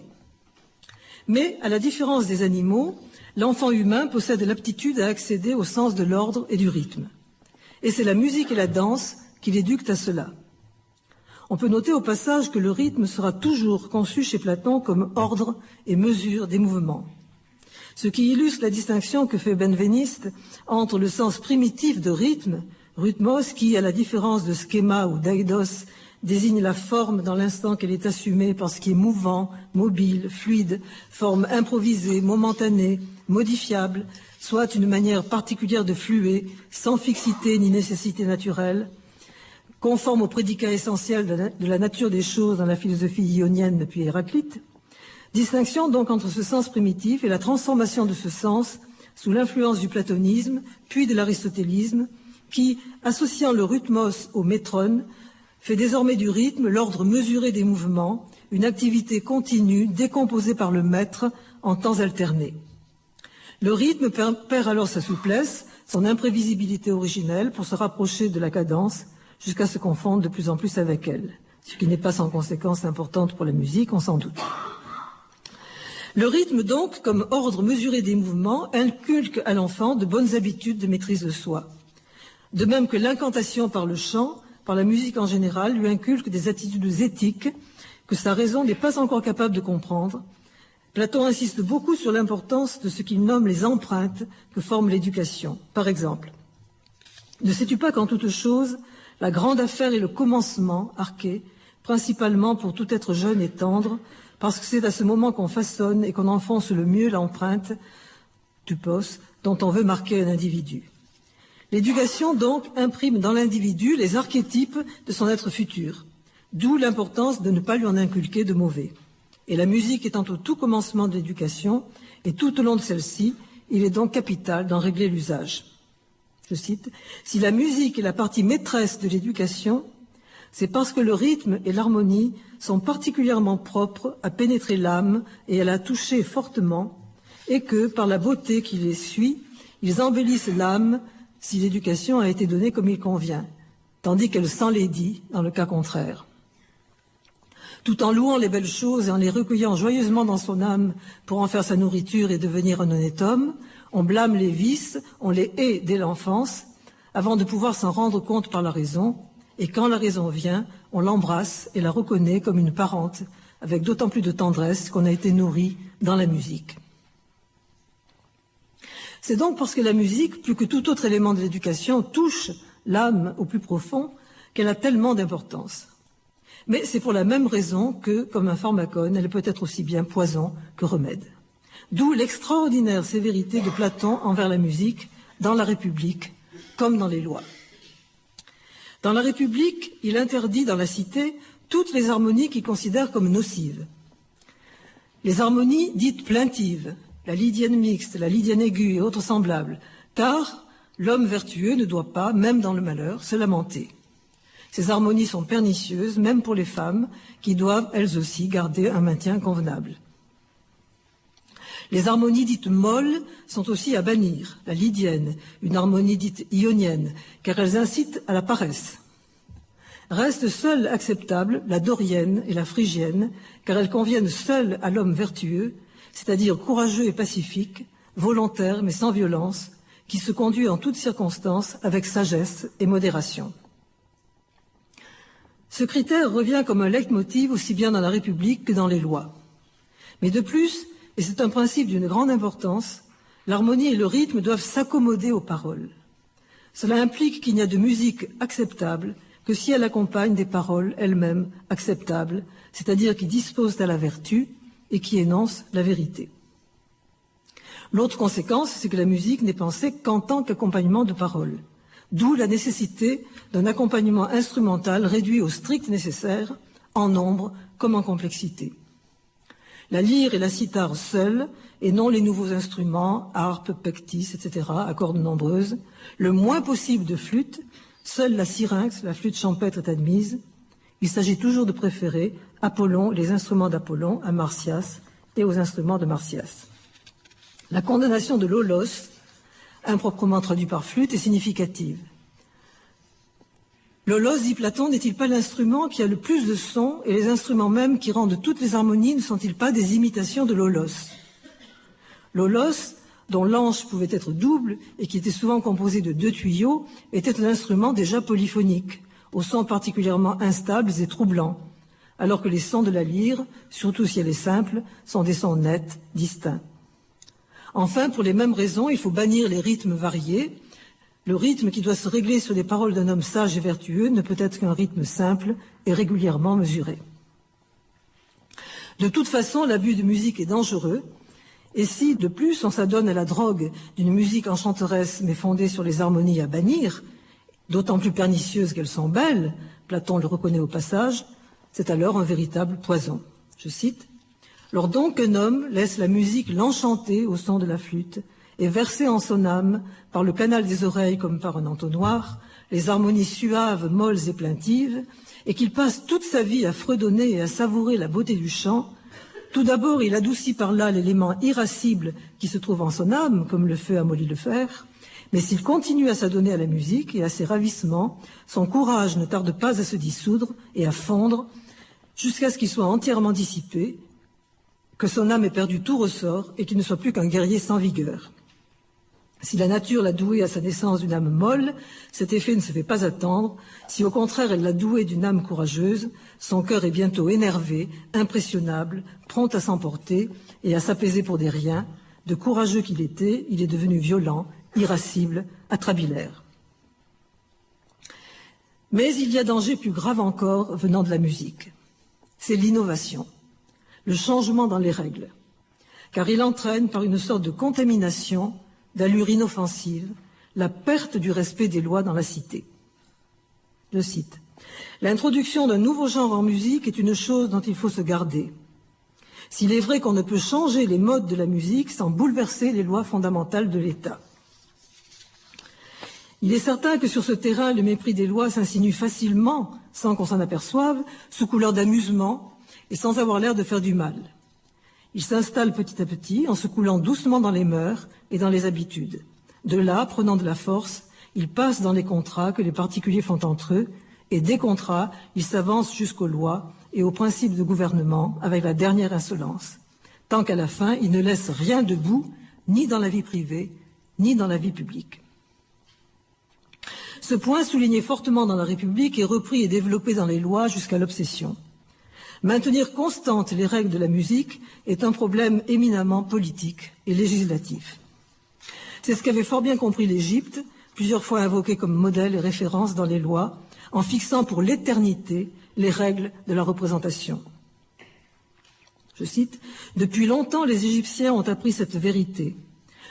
Mais, à la différence des animaux, l'enfant humain possède l'aptitude à accéder au sens de l'ordre et du rythme. Et c'est la musique et la danse qui l'éduquent à cela. On peut noter au passage que le rythme sera toujours conçu chez Platon comme ordre et mesure des mouvements. Ce qui illustre la distinction que fait Benveniste entre le sens primitif de rythme, rhythmos, qui, à la différence de schéma ou d'eidos, désigne la forme dans l'instant qu'elle est assumée par ce qui est mouvant, mobile, fluide, forme improvisée, momentanée, modifiable, soit une manière particulière de fluer, sans fixité ni nécessité naturelle, conforme au prédicat essentiel de la nature des choses dans la philosophie ionienne depuis Héraclite. Distinction donc entre ce sens primitif et la transformation de ce sens sous l'influence du platonisme, puis de l'aristotélisme, qui, associant le rhythmos au métrone, fait désormais du rythme l'ordre mesuré des mouvements, une activité continue décomposée par le maître en temps alternés. Le rythme perd alors sa souplesse, son imprévisibilité originelle pour se rapprocher de la cadence jusqu'à se confondre de plus en plus avec elle, ce qui n'est pas sans conséquence importante pour la musique, on s'en doute. Le rythme donc, comme ordre mesuré des mouvements, inculque à l'enfant de bonnes habitudes de maîtrise de soi. De même que l'incantation par le chant, par la musique en général, lui inculque des attitudes éthiques que sa raison n'est pas encore capable de comprendre. Platon insiste beaucoup sur l'importance de ce qu'il nomme les empreintes que forme l'éducation. Par exemple, ne sais-tu pas qu'en toute chose, la grande affaire est le commencement, arché, principalement pour tout être jeune et tendre, parce que c'est à ce moment qu'on façonne et qu'on enfonce le mieux l'empreinte, tupos, dont on veut marquer un individu. L'éducation, donc, imprime dans l'individu les archétypes de son être futur, d'où l'importance de ne pas lui en inculquer de mauvais. Et la musique étant au tout commencement de l'éducation, et tout au long de celle-ci, il est donc capital d'en régler l'usage. Je cite, « Si la musique est la partie maîtresse de l'éducation, c'est parce que le rythme et l'harmonie sont particulièrement propres à pénétrer l'âme et à la toucher fortement, et que, par la beauté qui les suit, ils embellissent l'âme si l'éducation a été donnée comme il convient, tandis qu'elle s'enlaidit dans le cas contraire. Tout en louant les belles choses et en les recueillant joyeusement dans son âme pour en faire sa nourriture et devenir un honnête homme, on blâme les vices, on les hait dès l'enfance, avant de pouvoir s'en rendre compte par la raison, et quand la raison vient, on l'embrasse et la reconnaît comme une parente, avec d'autant plus de tendresse qu'on a été nourri dans la musique. C'est donc parce que la musique, plus que tout autre élément de l'éducation, touche l'âme au plus profond, qu'elle a tellement d'importance. Mais c'est pour la même raison que, comme un pharmacone, elle peut être aussi bien poison que remède. D'où l'extraordinaire sévérité de Platon envers la musique dans la République, comme dans les lois. Dans la République, il interdit dans la cité toutes les harmonies qu'il considère comme nocives. Les harmonies dites plaintives, la lydienne mixte, la lydienne aiguë et autres semblables, car l'homme vertueux ne doit pas, même dans le malheur, se lamenter. Ces harmonies sont pernicieuses, même pour les femmes, qui doivent, elles aussi, garder un maintien convenable. Les harmonies dites molles sont aussi à bannir. La lydienne, une harmonie dite ionienne, car elles incitent à la paresse. Restent seules acceptables la dorienne et la phrygienne, car elles conviennent seules à l'homme vertueux, c'est-à-dire courageux et pacifique, volontaire mais sans violence, qui se conduit en toutes circonstances avec sagesse et modération. Ce critère revient comme un leitmotiv aussi bien dans la République que dans les lois. Mais de plus, et c'est un principe d'une grande importance, l'harmonie et le rythme doivent s'accommoder aux paroles. Cela implique qu'il n'y a de musique acceptable que si elle accompagne des paroles elles-mêmes acceptables, c'est-à-dire qui disposent à la vertu et qui énoncent la vérité. L'autre conséquence, c'est que la musique n'est pensée qu'en tant qu'accompagnement de paroles, d'où la nécessité d'un accompagnement instrumental réduit au strict nécessaire, en nombre comme en complexité. La lyre et la cithare seules, et non les nouveaux instruments, harpe, pectis, etc., à cordes nombreuses, le moins possible de flûte, seule la syrinx, la flûte champêtre est admise. Il s'agit toujours de préférer Apollon, les instruments d'Apollon, à Marsyas et aux instruments de Marsyas. La condamnation de l'holos, improprement traduit par flûte, est significative. L'holos, dit Platon, n'est-il pas l'instrument qui a le plus de sons, et les instruments même qui rendent toutes les harmonies ne sont-ils pas des imitations de l'holos? L'holos dont l'anche pouvait être double et qui était souvent composé de 2 tuyaux, était un instrument déjà polyphonique, aux sons particulièrement instables et troublants, alors que les sons de la lyre, surtout si elle est simple, sont des sons nets, distincts. Enfin, pour les mêmes raisons, il faut bannir les rythmes variés. Le rythme qui doit se régler sur les paroles d'un homme sage et vertueux ne peut être qu'un rythme simple et régulièrement mesuré. De toute façon, l'abus de musique est dangereux, et si, de plus, on s'adonne à la drogue d'une musique enchanteresse mais fondée sur les harmonies à bannir, d'autant plus pernicieuses qu'elles sont belles, Platon le reconnaît au passage, c'est alors un véritable poison. Je cite, « Lors donc qu'un homme laisse la musique l'enchanter au son de la flûte et verser en son âme, par le canal des oreilles comme par un entonnoir, les harmonies suaves, molles et plaintives, et qu'il passe toute sa vie à fredonner et à savourer la beauté du chant, tout d'abord il adoucit par là l'élément irascible qui se trouve en son âme, comme le feu amollit le fer, mais s'il continue à s'adonner à la musique et à ses ravissements, son courage ne tarde pas à se dissoudre et à fondre, jusqu'à ce qu'il soit entièrement dissipé, que son âme ait perdu tout ressort et qu'il ne soit plus qu'un guerrier sans vigueur. Si la nature l'a doué à sa naissance d'une âme molle, cet effet ne se fait pas attendre. Si au contraire elle l'a doué d'une âme courageuse, son cœur est bientôt énervé, impressionnable, prompt à s'emporter et à s'apaiser pour des riens. De courageux qu'il était, il est devenu violent, irascible, atrabilaire. Mais il y a danger plus grave encore venant de la musique. C'est l'innovation, le changement dans les règles, car il entraîne par une sorte de contamination d'allure inoffensive, la perte du respect des lois dans la cité. Je cite, « L'introduction d'un nouveau genre en musique est une chose dont il faut se garder. S'il est vrai qu'on ne peut changer les modes de la musique sans bouleverser les lois fondamentales de l'État. Il est certain que sur ce terrain, le mépris des lois s'insinue facilement, sans qu'on s'en aperçoive, sous couleur d'amusement et sans avoir l'air de faire du mal. Il s'installe petit à petit en se coulant doucement dans les mœurs et dans les habitudes. De là, prenant de la force, il passe dans les contrats que les particuliers font entre eux et des contrats, il s'avance jusqu'aux lois et aux principes de gouvernement avec la dernière insolence, tant qu'à la fin, il ne laisse rien debout, ni dans la vie privée, ni dans la vie publique. Ce point, souligné fortement dans la République, est repris et développé dans les lois jusqu'à l'obsession. Maintenir constantes les règles de la musique est un problème éminemment politique et législatif. C'est ce qu'avait fort bien compris l'Égypte, plusieurs fois invoqué comme modèle et référence dans les lois, en fixant pour l'éternité les règles de la représentation. Je cite, « Depuis longtemps, les Égyptiens ont appris cette vérité.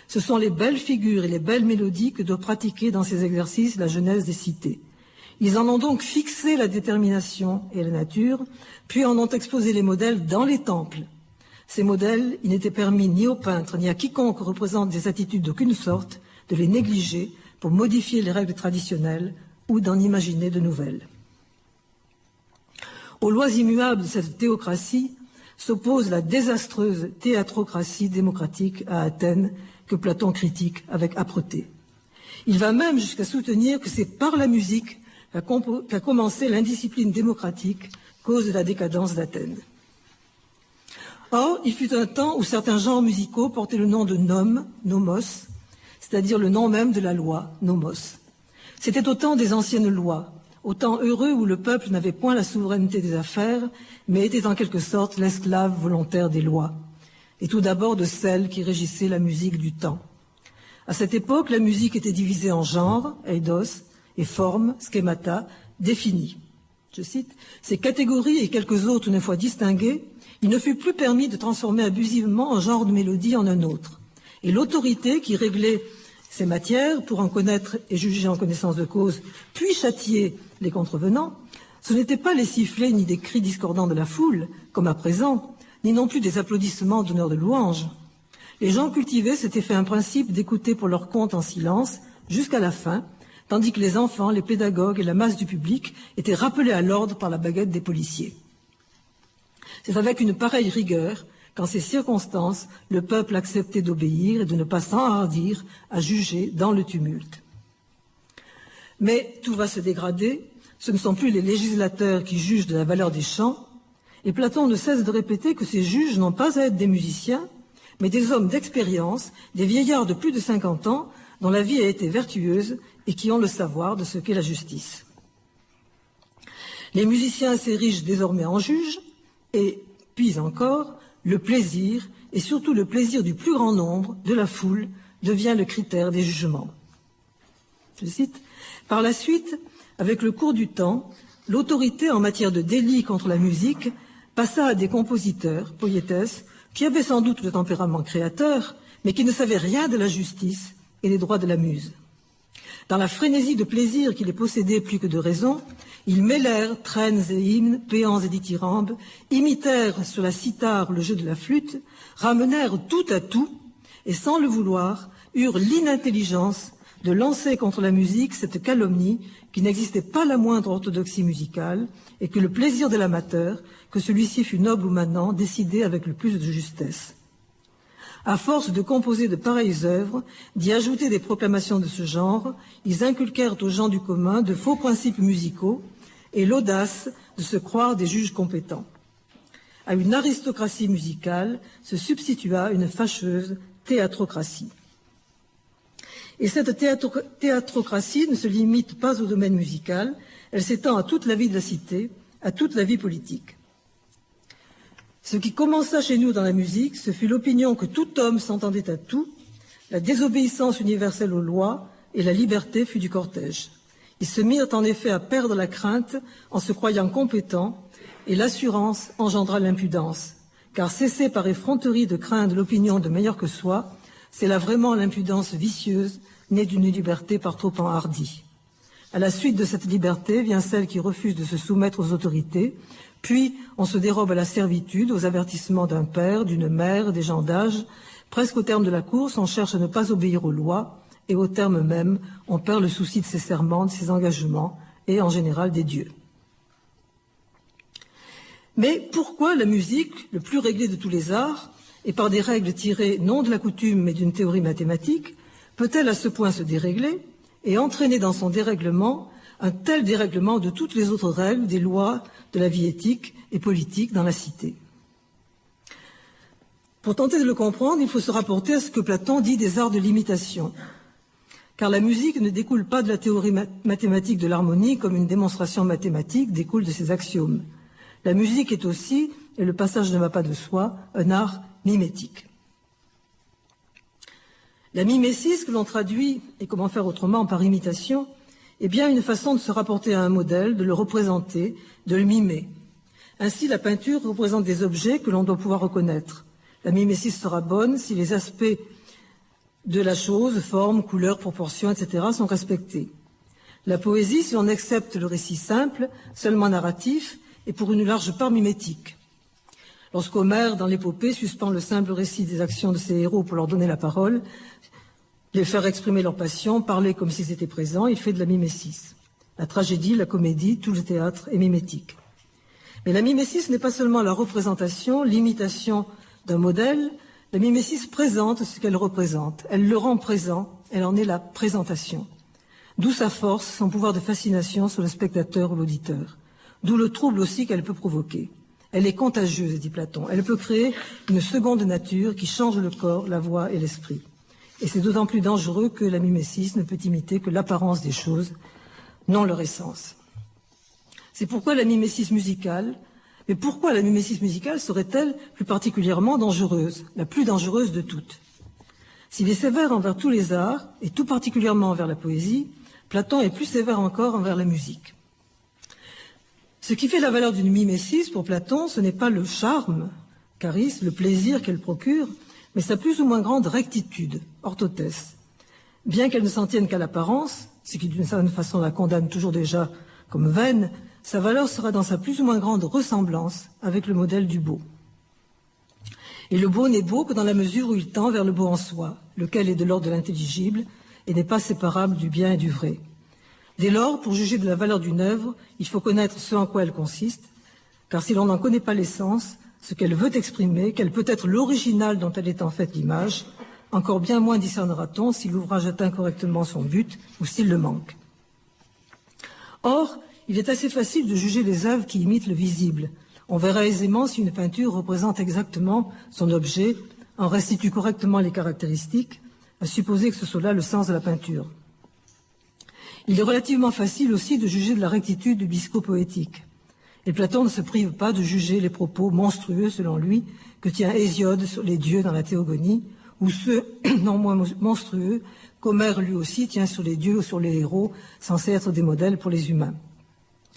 Ce sont les belles figures et les belles mélodies que doit pratiquer dans ces exercices la jeunesse des cités. Ils en ont donc fixé la détermination et la nature, puis en ont exposé les modèles dans les temples. Ces modèles, il n'était permis ni aux peintres, ni à quiconque représente des attitudes d'aucune sorte, de les négliger pour modifier les règles traditionnelles ou d'en imaginer de nouvelles. Aux lois immuables de cette théocratie s'oppose la désastreuse théâtrocratie démocratique à Athènes que Platon critique avec âpreté. Il va même jusqu'à soutenir que c'est par la musique qu'a commencé l'indiscipline démocratique, cause de la décadence d'Athènes. Or, il fut un temps où certains genres musicaux portaient le nom de nom, nomos, c'est-à-dire le nom même de la loi, nomos. C'était au temps des anciennes lois, au temps heureux où le peuple n'avait point la souveraineté des affaires, mais était en quelque sorte l'esclave volontaire des lois, et tout d'abord de celles qui régissaient la musique du temps. À cette époque, la musique était divisée en genres, eidos, et formes, schemata, définies. Je cite, « Ces catégories et quelques autres une fois distinguées, il ne fut plus permis de transformer abusivement un genre de mélodie en un autre. Et l'autorité qui réglait ces matières pour en connaître et juger en connaissance de cause, puis châtier les contrevenants, ce n'étaient pas les sifflets ni des cris discordants de la foule, comme à présent, ni non plus des applaudissements d'honneur de louange. Les gens cultivés s'étaient fait un principe d'écouter pour leur compte en silence jusqu'à la fin, tandis que les enfants, les pédagogues et la masse du public étaient rappelés à l'ordre par la baguette des policiers. C'est avec une pareille rigueur qu'en ces circonstances, le peuple acceptait d'obéir et de ne pas s'enhardir à juger dans le tumulte. Mais tout va se dégrader, ce ne sont plus les législateurs qui jugent de la valeur des chants, et Platon ne cesse de répéter que ces juges n'ont pas à être des musiciens, mais des hommes d'expérience, des vieillards de plus de 50 ans, dont la vie a été vertueuse et qui ont le savoir de ce qu'est la justice. Les musiciens s'érigent désormais en juges, et, puis encore, le plaisir, et surtout le plaisir du plus grand nombre, de la foule, devient le critère des jugements. Je cite, « Par la suite, avec le cours du temps, l'autorité en matière de délit contre la musique passa à des compositeurs, poétesses, qui avaient sans doute le tempérament créateur, mais qui ne savaient rien de la justice et des droits de la muse. Dans la frénésie de plaisir qui les possédait plus que de raison, ils mêlèrent traînes et hymnes, péans et dithyrambes, imitèrent sur la cithare le jeu de la flûte, ramenèrent tout à tout, et sans le vouloir, eurent l'inintelligence de lancer contre la musique cette calomnie qui n'existait pas la moindre orthodoxie musicale et que le plaisir de l'amateur, que celui-ci fût noble ou manant, décidait avec le plus de justesse. À force de composer de pareilles œuvres, d'y ajouter des proclamations de ce genre, ils inculquèrent aux gens du commun de faux principes musicaux et l'audace de se croire des juges compétents. À une aristocratie musicale se substitua une fâcheuse théatrocratie. Et cette théatrocratie ne se limite pas au domaine musical, elle s'étend à toute la vie de la cité, à toute la vie politique. Ce qui commença chez nous dans la musique, ce fut l'opinion que tout homme s'entendait à tout, la désobéissance universelle aux lois et la liberté fut du cortège. Ils se mirent en effet à perdre la crainte en se croyant compétents, et l'assurance engendra l'impudence, car cesser par effronterie de craindre l'opinion de meilleur que soi, c'est là vraiment l'impudence vicieuse, née d'une liberté par trop enhardie. À la suite de cette liberté vient celle qui refuse de se soumettre aux autorités, puis on se dérobe à la servitude, aux avertissements d'un père, d'une mère, des gens d'âge. Presque au terme de la course, on cherche à ne pas obéir aux lois, et au terme même, on perd le souci de ses serments, de ses engagements, et en général des dieux. Mais pourquoi la musique, le plus réglé de tous les arts, et par des règles tirées non de la coutume mais d'une théorie mathématique, peut-elle à ce point se dérégler et entraîner dans son dérèglement un tel dérèglement de toutes les autres règles, des lois de la vie éthique et politique dans la cité? Pour tenter de le comprendre, il faut se rapporter à ce que Platon dit des arts de l'imitation. Car la musique ne découle pas de la théorie mathématique de l'harmonie comme une démonstration mathématique découle de ses axiomes. La musique est aussi, et le passage ne va pas de soi, un art mimétique. La mimésis, que l'on traduit, et comment faire autrement, par imitation, est bien une façon de se rapporter à un modèle, de le représenter, de le mimer. Ainsi, la peinture représente des objets que l'on doit pouvoir reconnaître. La mimésis sera bonne si les aspects de la chose, forme, couleur, proportion, etc., sont respectés. La poésie, si on accepte le récit simple, seulement narratif, et pour une large part mimétique. Lorsqu'Homère, dans l'épopée, suspend le simple récit des actions de ses héros pour leur donner la parole, les faire exprimer leur passion, parler comme s'ils étaient présents, il fait de la mimésis. La tragédie, la comédie, tout le théâtre est mimétique. Mais la mimésis n'est pas seulement la représentation, l'imitation d'un modèle, la mimésis présente ce qu'elle représente. Elle le rend présent, elle en est la présentation. D'où sa force, son pouvoir de fascination sur le spectateur ou l'auditeur. D'où le trouble aussi qu'elle peut provoquer. Elle est contagieuse, dit Platon. Elle peut créer une seconde nature qui change le corps, la voix et l'esprit. Et c'est d'autant plus dangereux que la mimésis ne peut imiter que l'apparence des choses, non leur essence. C'est pourquoi la mimésis musicale, mais pourquoi la mimésis musicale serait-elle plus particulièrement dangereuse, la plus dangereuse de toutes? S'il est sévère envers tous les arts, et tout particulièrement envers la poésie, Platon est plus sévère encore envers la musique. Ce qui fait la valeur d'une mimésis pour Platon, ce n'est pas le charme, charisme, le plaisir qu'elle procure, mais sa plus ou moins grande rectitude, orthothèse. Bien qu'elle ne s'en tienne qu'à l'apparence, ce qui d'une certaine façon la condamne toujours déjà comme vaine, sa valeur sera dans sa plus ou moins grande ressemblance avec le modèle du beau. Et le beau n'est beau que dans la mesure où il tend vers le beau en soi, lequel est de l'ordre de l'intelligible et n'est pas séparable du bien et du vrai. Dès lors, pour juger de la valeur d'une œuvre, il faut connaître ce en quoi elle consiste, car si l'on n'en connaît pas l'essence, ce qu'elle veut exprimer, quel peut être l'original dont elle est en fait l'image, encore bien moins discernera-t-on si l'ouvrage atteint correctement son but ou s'il le manque. Or, il est assez facile de juger les œuvres qui imitent le visible. On verra aisément si une peinture représente exactement son objet, en restitue correctement les caractéristiques, à supposer que ce soit là le sens de la peinture. Il est relativement facile aussi de juger de la rectitude du discours poétique. Et Platon ne se prive pas de juger les propos monstrueux, selon lui, que tient Hésiode sur les dieux dans la Théogonie, ou ceux non moins monstrueux qu'Homère lui aussi tient sur les dieux ou sur les héros, censés être des modèles pour les humains.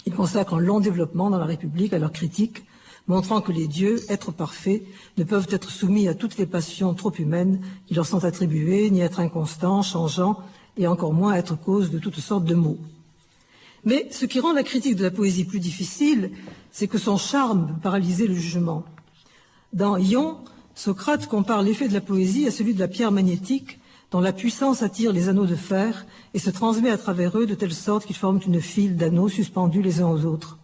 Il consacre un long développement dans la République à leur critique, montrant que les dieux, êtres parfaits, ne peuvent être soumis à toutes les passions trop humaines qui leur sont attribuées, ni être inconstants, changeants, et encore moins être cause de toutes sortes de maux. Mais ce qui rend la critique de la poésie plus difficile, c'est que son charme peut paralyser le jugement. Dans Ion, Socrate compare l'effet de la poésie à celui de la pierre magnétique, dont la puissance attire les anneaux de fer et se transmet à travers eux de telle sorte qu'ils forment une file d'anneaux suspendus les uns aux autres.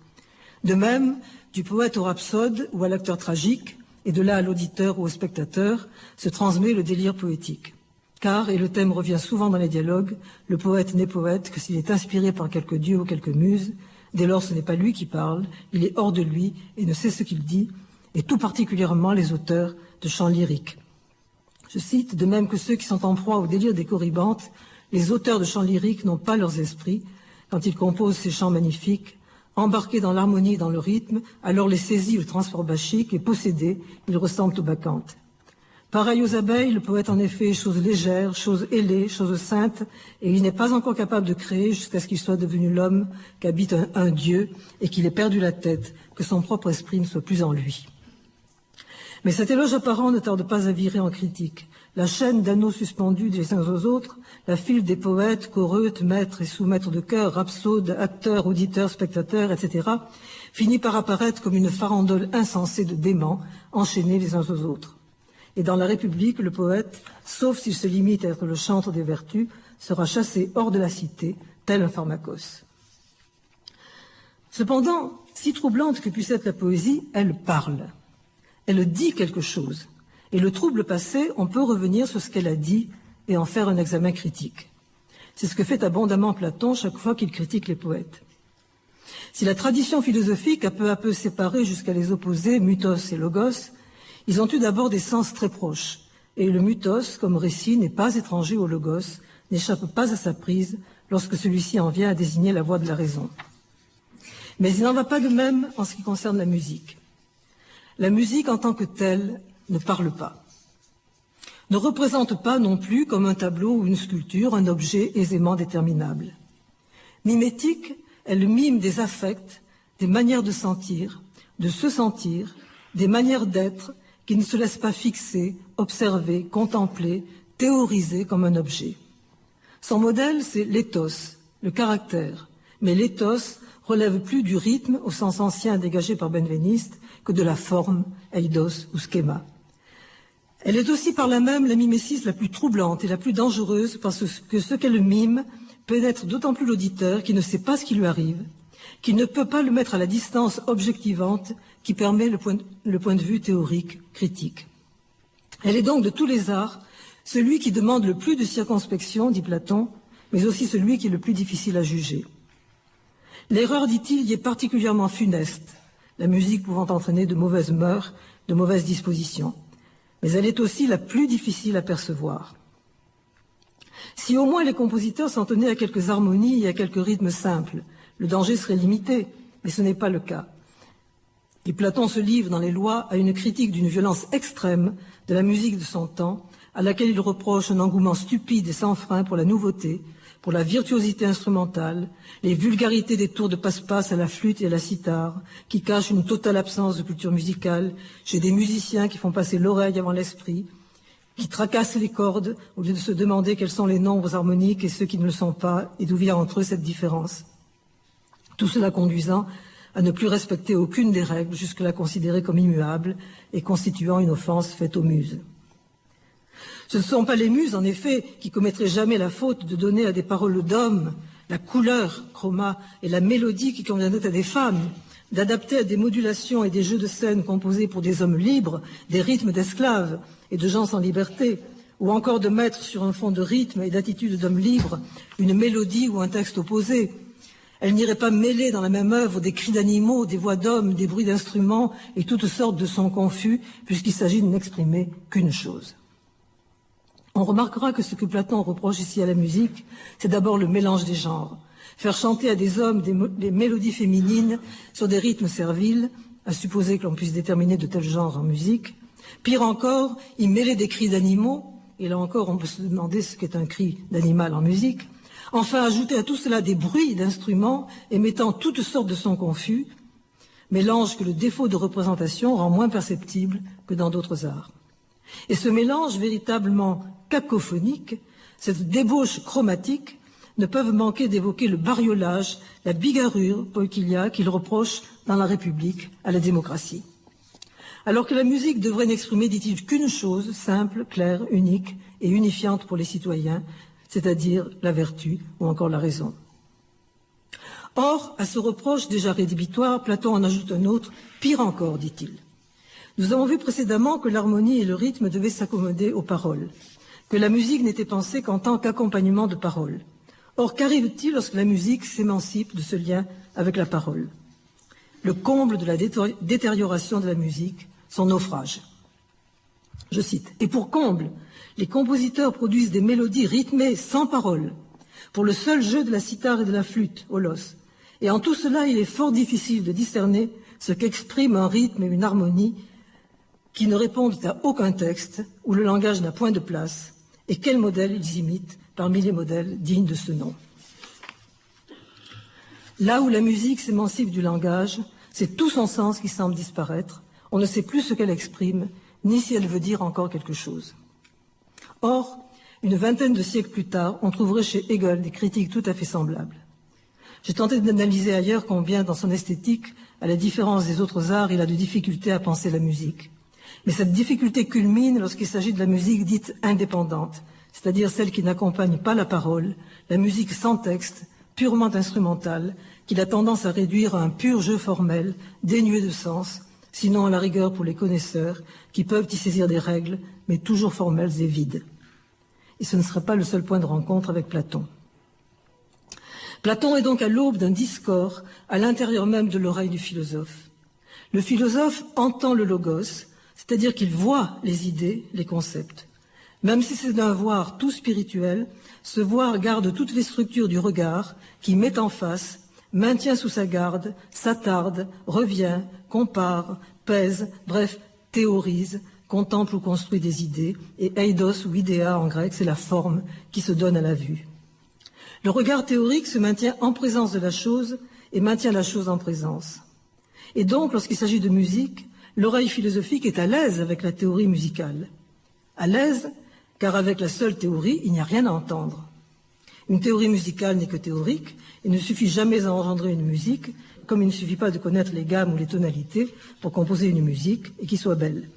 De même, du poète au rhapsode ou à l'acteur tragique, et de là à l'auditeur ou au spectateur, se transmet le délire poétique. Car, et le thème revient souvent dans les dialogues, le poète n'est poète que s'il est inspiré par quelque dieu ou quelque muse. Dès lors, ce n'est pas lui qui parle, il est hors de lui et ne sait ce qu'il dit, et tout particulièrement les auteurs de chants lyriques. Je cite, de même que ceux qui sont en proie au délire des corybantes, les auteurs de chants lyriques n'ont pas leurs esprits quand ils composent ces chants magnifiques. Embarqués dans l'harmonie et dans le rythme, alors les saisit le transport bachique et possédés, ils ressemblent aux bacchantes. Pareil aux abeilles, le poète en effet est chose légère, chose ailée, chose sainte, et il n'est pas encore capable de créer jusqu'à ce qu'il soit devenu l'homme, qu'habite un dieu, et qu'il ait perdu la tête, que son propre esprit ne soit plus en lui. Mais cet éloge apparent ne tarde pas à virer en critique. La chaîne d'anneaux suspendus les uns aux autres, la file des poètes, choreutes, maîtres et sous-maîtres de chœur, rhapsodes, acteurs, auditeurs, spectateurs, etc., finit par apparaître comme une farandole insensée de déments, enchaînés les uns aux autres. Et dans la République, le poète, sauf s'il se limite à être le chantre des vertus, sera chassé hors de la cité, tel un pharmacos. Cependant, si troublante que puisse être la poésie, elle parle. Elle dit quelque chose. Et le trouble passé, on peut revenir sur ce qu'elle a dit et en faire un examen critique. C'est ce que fait abondamment Platon chaque fois qu'il critique les poètes. Si la tradition philosophique a peu à peu séparé jusqu'à les opposer, mythos et logos, ils ont eu d'abord des sens très proches. Et le mythos, comme récit, n'est pas étranger au logos, n'échappe pas à sa prise lorsque celui-ci en vient à désigner la voix de la raison. Mais il n'en va pas de même en ce qui concerne la musique. La musique en tant que telle ne parle pas, ne représente pas non plus comme un tableau ou une sculpture un objet aisément déterminable. Mimétique, elle mime des affects, des manières de sentir, de se sentir, des manières d'être qui ne se laissent pas fixer, observer, contempler, théoriser comme un objet. Son modèle, c'est l'éthos, le caractère, mais l'éthos relève plus du rythme au sens ancien dégagé par Benveniste que de la forme, eidos ou schéma. Elle est aussi par là même la mimésis la plus troublante et la plus dangereuse parce que ce qu'elle mime pénètre d'autant plus l'auditeur qui ne sait pas ce qui lui arrive, qui ne peut pas le mettre à la distance objectivante qui permet le point de vue théorique, critique. Elle est donc de tous les arts celui qui demande le plus de circonspection, dit Platon, mais aussi celui qui est le plus difficile à juger. L'erreur, dit-il, y est particulièrement funeste, la musique pouvant entraîner de mauvaises mœurs, de mauvaises dispositions. Mais elle est aussi la plus difficile à percevoir. Si au moins les compositeurs s'en tenaient à quelques harmonies et à quelques rythmes simples, le danger serait limité, mais ce n'est pas le cas. Et Platon se livre dans les lois à une critique d'une violence extrême de la musique de son temps, à laquelle il reproche un engouement stupide et sans frein pour la nouveauté, pour la virtuosité instrumentale, les vulgarités des tours de passe-passe à la flûte et à la cithare, qui cachent une totale absence de culture musicale chez des musiciens qui font passer l'oreille avant l'esprit, qui tracassent les cordes au lieu de se demander quels sont les nombres harmoniques et ceux qui ne le sont pas, et d'où vient entre eux cette différence. Tout cela conduisant à ne plus respecter aucune des règles jusque-là considérées comme immuables et constituant une offense faite aux muses. Ce ne sont pas les muses, en effet, qui commettraient jamais la faute de donner à des paroles d'hommes la couleur, chroma, et la mélodie qui conviendrait à des femmes, d'adapter à des modulations et des jeux de scène composés pour des hommes libres, des rythmes d'esclaves et de gens sans liberté, ou encore de mettre sur un fond de rythme et d'attitude d'hommes libres une mélodie ou un texte opposé. Elle n'irait pas mêler dans la même œuvre des cris d'animaux, des voix d'hommes, des bruits d'instruments et toutes sortes de sons confus, puisqu'il s'agit de n'exprimer qu'une chose. On remarquera que ce que Platon reproche ici à la musique, c'est d'abord le mélange des genres. Faire chanter à des hommes des mélodies féminines sur des rythmes serviles, à supposer que l'on puisse déterminer de tels genres en musique. Pire encore, y mêler des cris d'animaux, et là encore on peut se demander ce qu'est un cri d'animal en musique. Enfin, ajouter à tout cela des bruits d'instruments émettant toutes sortes de sons confus, mélange que le défaut de représentation rend moins perceptible que dans d'autres arts. Et ce mélange véritablement cacophonique, cette débauche chromatique, ne peuvent manquer d'évoquer le bariolage, la bigarrure, qu'il y a, qu'il reproche dans la République à la démocratie. Alors que la musique devrait n'exprimer, dit-il, qu'une chose, simple, claire, unique et unifiante pour les citoyens, c'est-à-dire la vertu ou encore la raison. Or, à ce reproche déjà rédhibitoire, Platon en ajoute un autre, pire encore, dit-il. Nous avons vu précédemment que l'harmonie et le rythme devaient s'accommoder aux paroles, que la musique n'était pensée qu'en tant qu'accompagnement de paroles. Or, qu'arrive-t-il lorsque la musique s'émancipe de ce lien avec la parole? Le comble de la détérioration de la musique, son naufrage. Je cite, « Et pour comble, les compositeurs produisent des mélodies rythmées sans parole, pour le seul jeu de la cithare et de la flûte, holos. Et en tout cela, il est fort difficile de discerner ce qu'exprime un rythme et une harmonie qui ne répondent à aucun texte, où le langage n'a point de place, et quel modèle ils imitent parmi les modèles dignes de ce nom. Là où la musique s'émancipe du langage, c'est tout son sens qui semble disparaître. On ne sait plus ce qu'elle exprime, ni si elle veut dire encore quelque chose. Or, une vingtaine de siècles plus tard, on trouverait chez Hegel des critiques tout à fait semblables. J'ai tenté d'analyser ailleurs combien, dans son esthétique, à la différence des autres arts, il a de difficultés à penser la musique. Mais cette difficulté culmine lorsqu'il s'agit de la musique dite indépendante, c'est-à-dire celle qui n'accompagne pas la parole, la musique sans texte, purement instrumentale, qu'il a tendance à réduire à un pur jeu formel, dénué de sens, sinon à la rigueur pour les connaisseurs, qui peuvent y saisir des règles, mais toujours formelles et vides. Et ce ne sera pas le seul point de rencontre avec Platon. Platon est donc à l'aube d'un discord à l'intérieur même de l'oreille du philosophe. Le philosophe entend le logos, c'est-à-dire qu'il voit les idées, les concepts. Même si c'est d'un voir tout spirituel, ce voir garde toutes les structures du regard qui met en face, maintient sous sa garde, s'attarde, revient, compare, pèse, bref, théorise, contemple ou construit des idées, et eidos ou idéa en grec, c'est la forme qui se donne à la vue. Le regard théorique se maintient en présence de la chose et maintient la chose en présence. Et donc, lorsqu'il s'agit de musique, l'oreille philosophique est à l'aise avec la théorie musicale. À l'aise, car avec la seule théorie, il n'y a rien à entendre. Une théorie musicale n'est que théorique, et ne suffit jamais à engendrer une musique, comme il ne suffit pas de connaître les gammes ou les tonalités pour composer une musique et qui soit belle.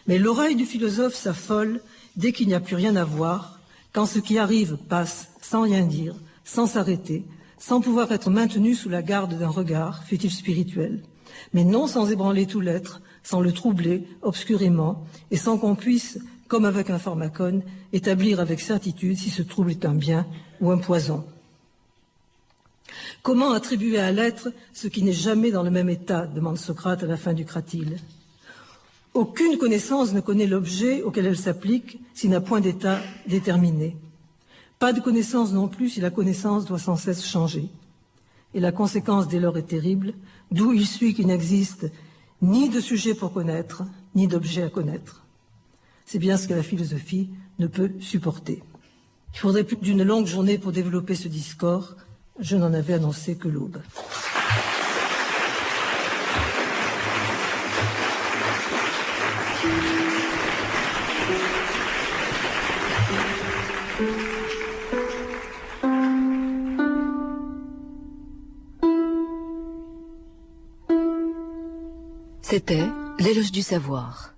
Mais l'oreille du philosophe s'affole dès qu'il n'y a plus rien à voir, quand ce qui arrive passe sans rien dire, sans s'arrêter, sans pouvoir être maintenu sous la garde d'un regard, fût-il spirituel, mais non sans ébranler tout l'être, sans le troubler obscurément, et sans qu'on puisse, comme avec un pharmacone, établir avec certitude si ce trouble est un bien ou un poison. Comment attribuer à l'être ce qui n'est jamais dans le même état, demande Socrate à la fin du Cratyle. Aucune connaissance ne connaît l'objet auquel elle s'applique s'il n'a point d'état déterminé. Pas de connaissance non plus si la connaissance doit sans cesse changer. Et la conséquence dès lors est terrible, d'où il suit qu'il n'existe ni de sujet pour connaître, ni d'objet à connaître. C'est bien ce que la philosophie ne peut supporter. Il faudrait plus d'une longue journée pour développer ce discours. Je n'en avais annoncé que l'aube. C'était l'éloge du savoir.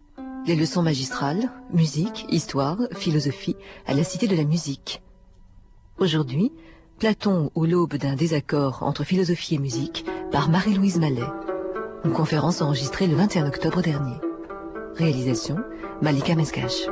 Les leçons magistrales, musique, histoire, philosophie, à la Cité de la musique. Aujourd'hui, Platon ou l'aube d'un désaccord entre philosophie et musique par Marie-Louise Mallet. Une conférence enregistrée le 21 octobre dernier. Réalisation, Malika Mescache.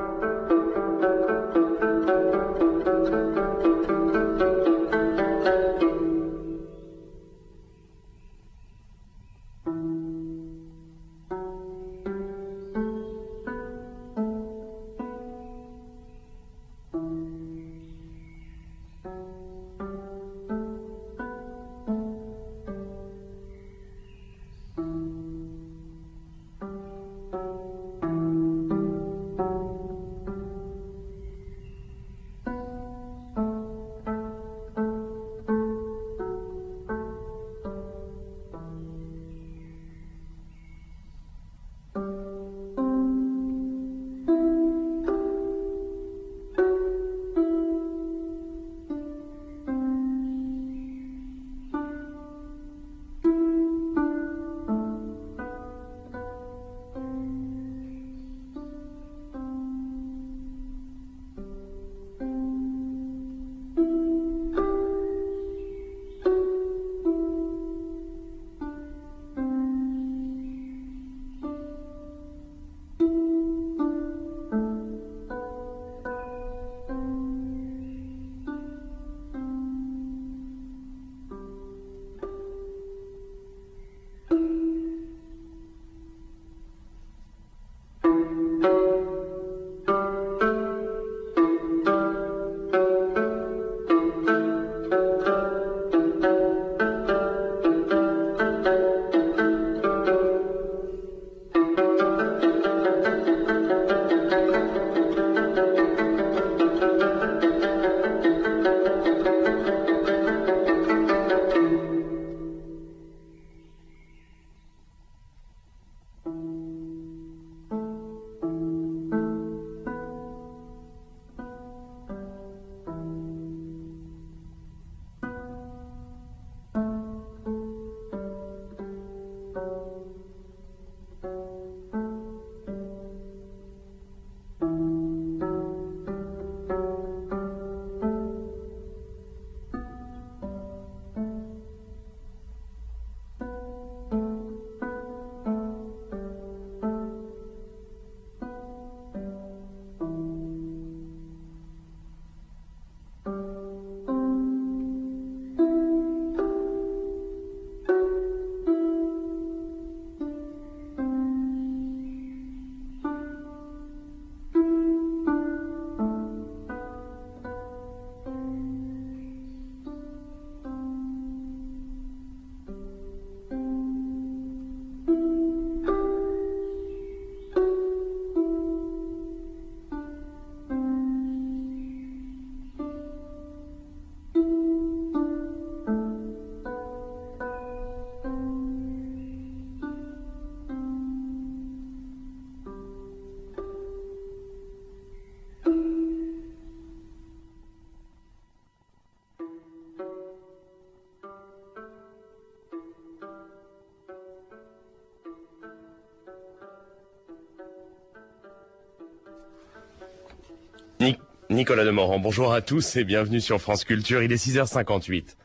Nicolas Demorand, bonjour à tous et bienvenue sur France Culture, il est 6h58.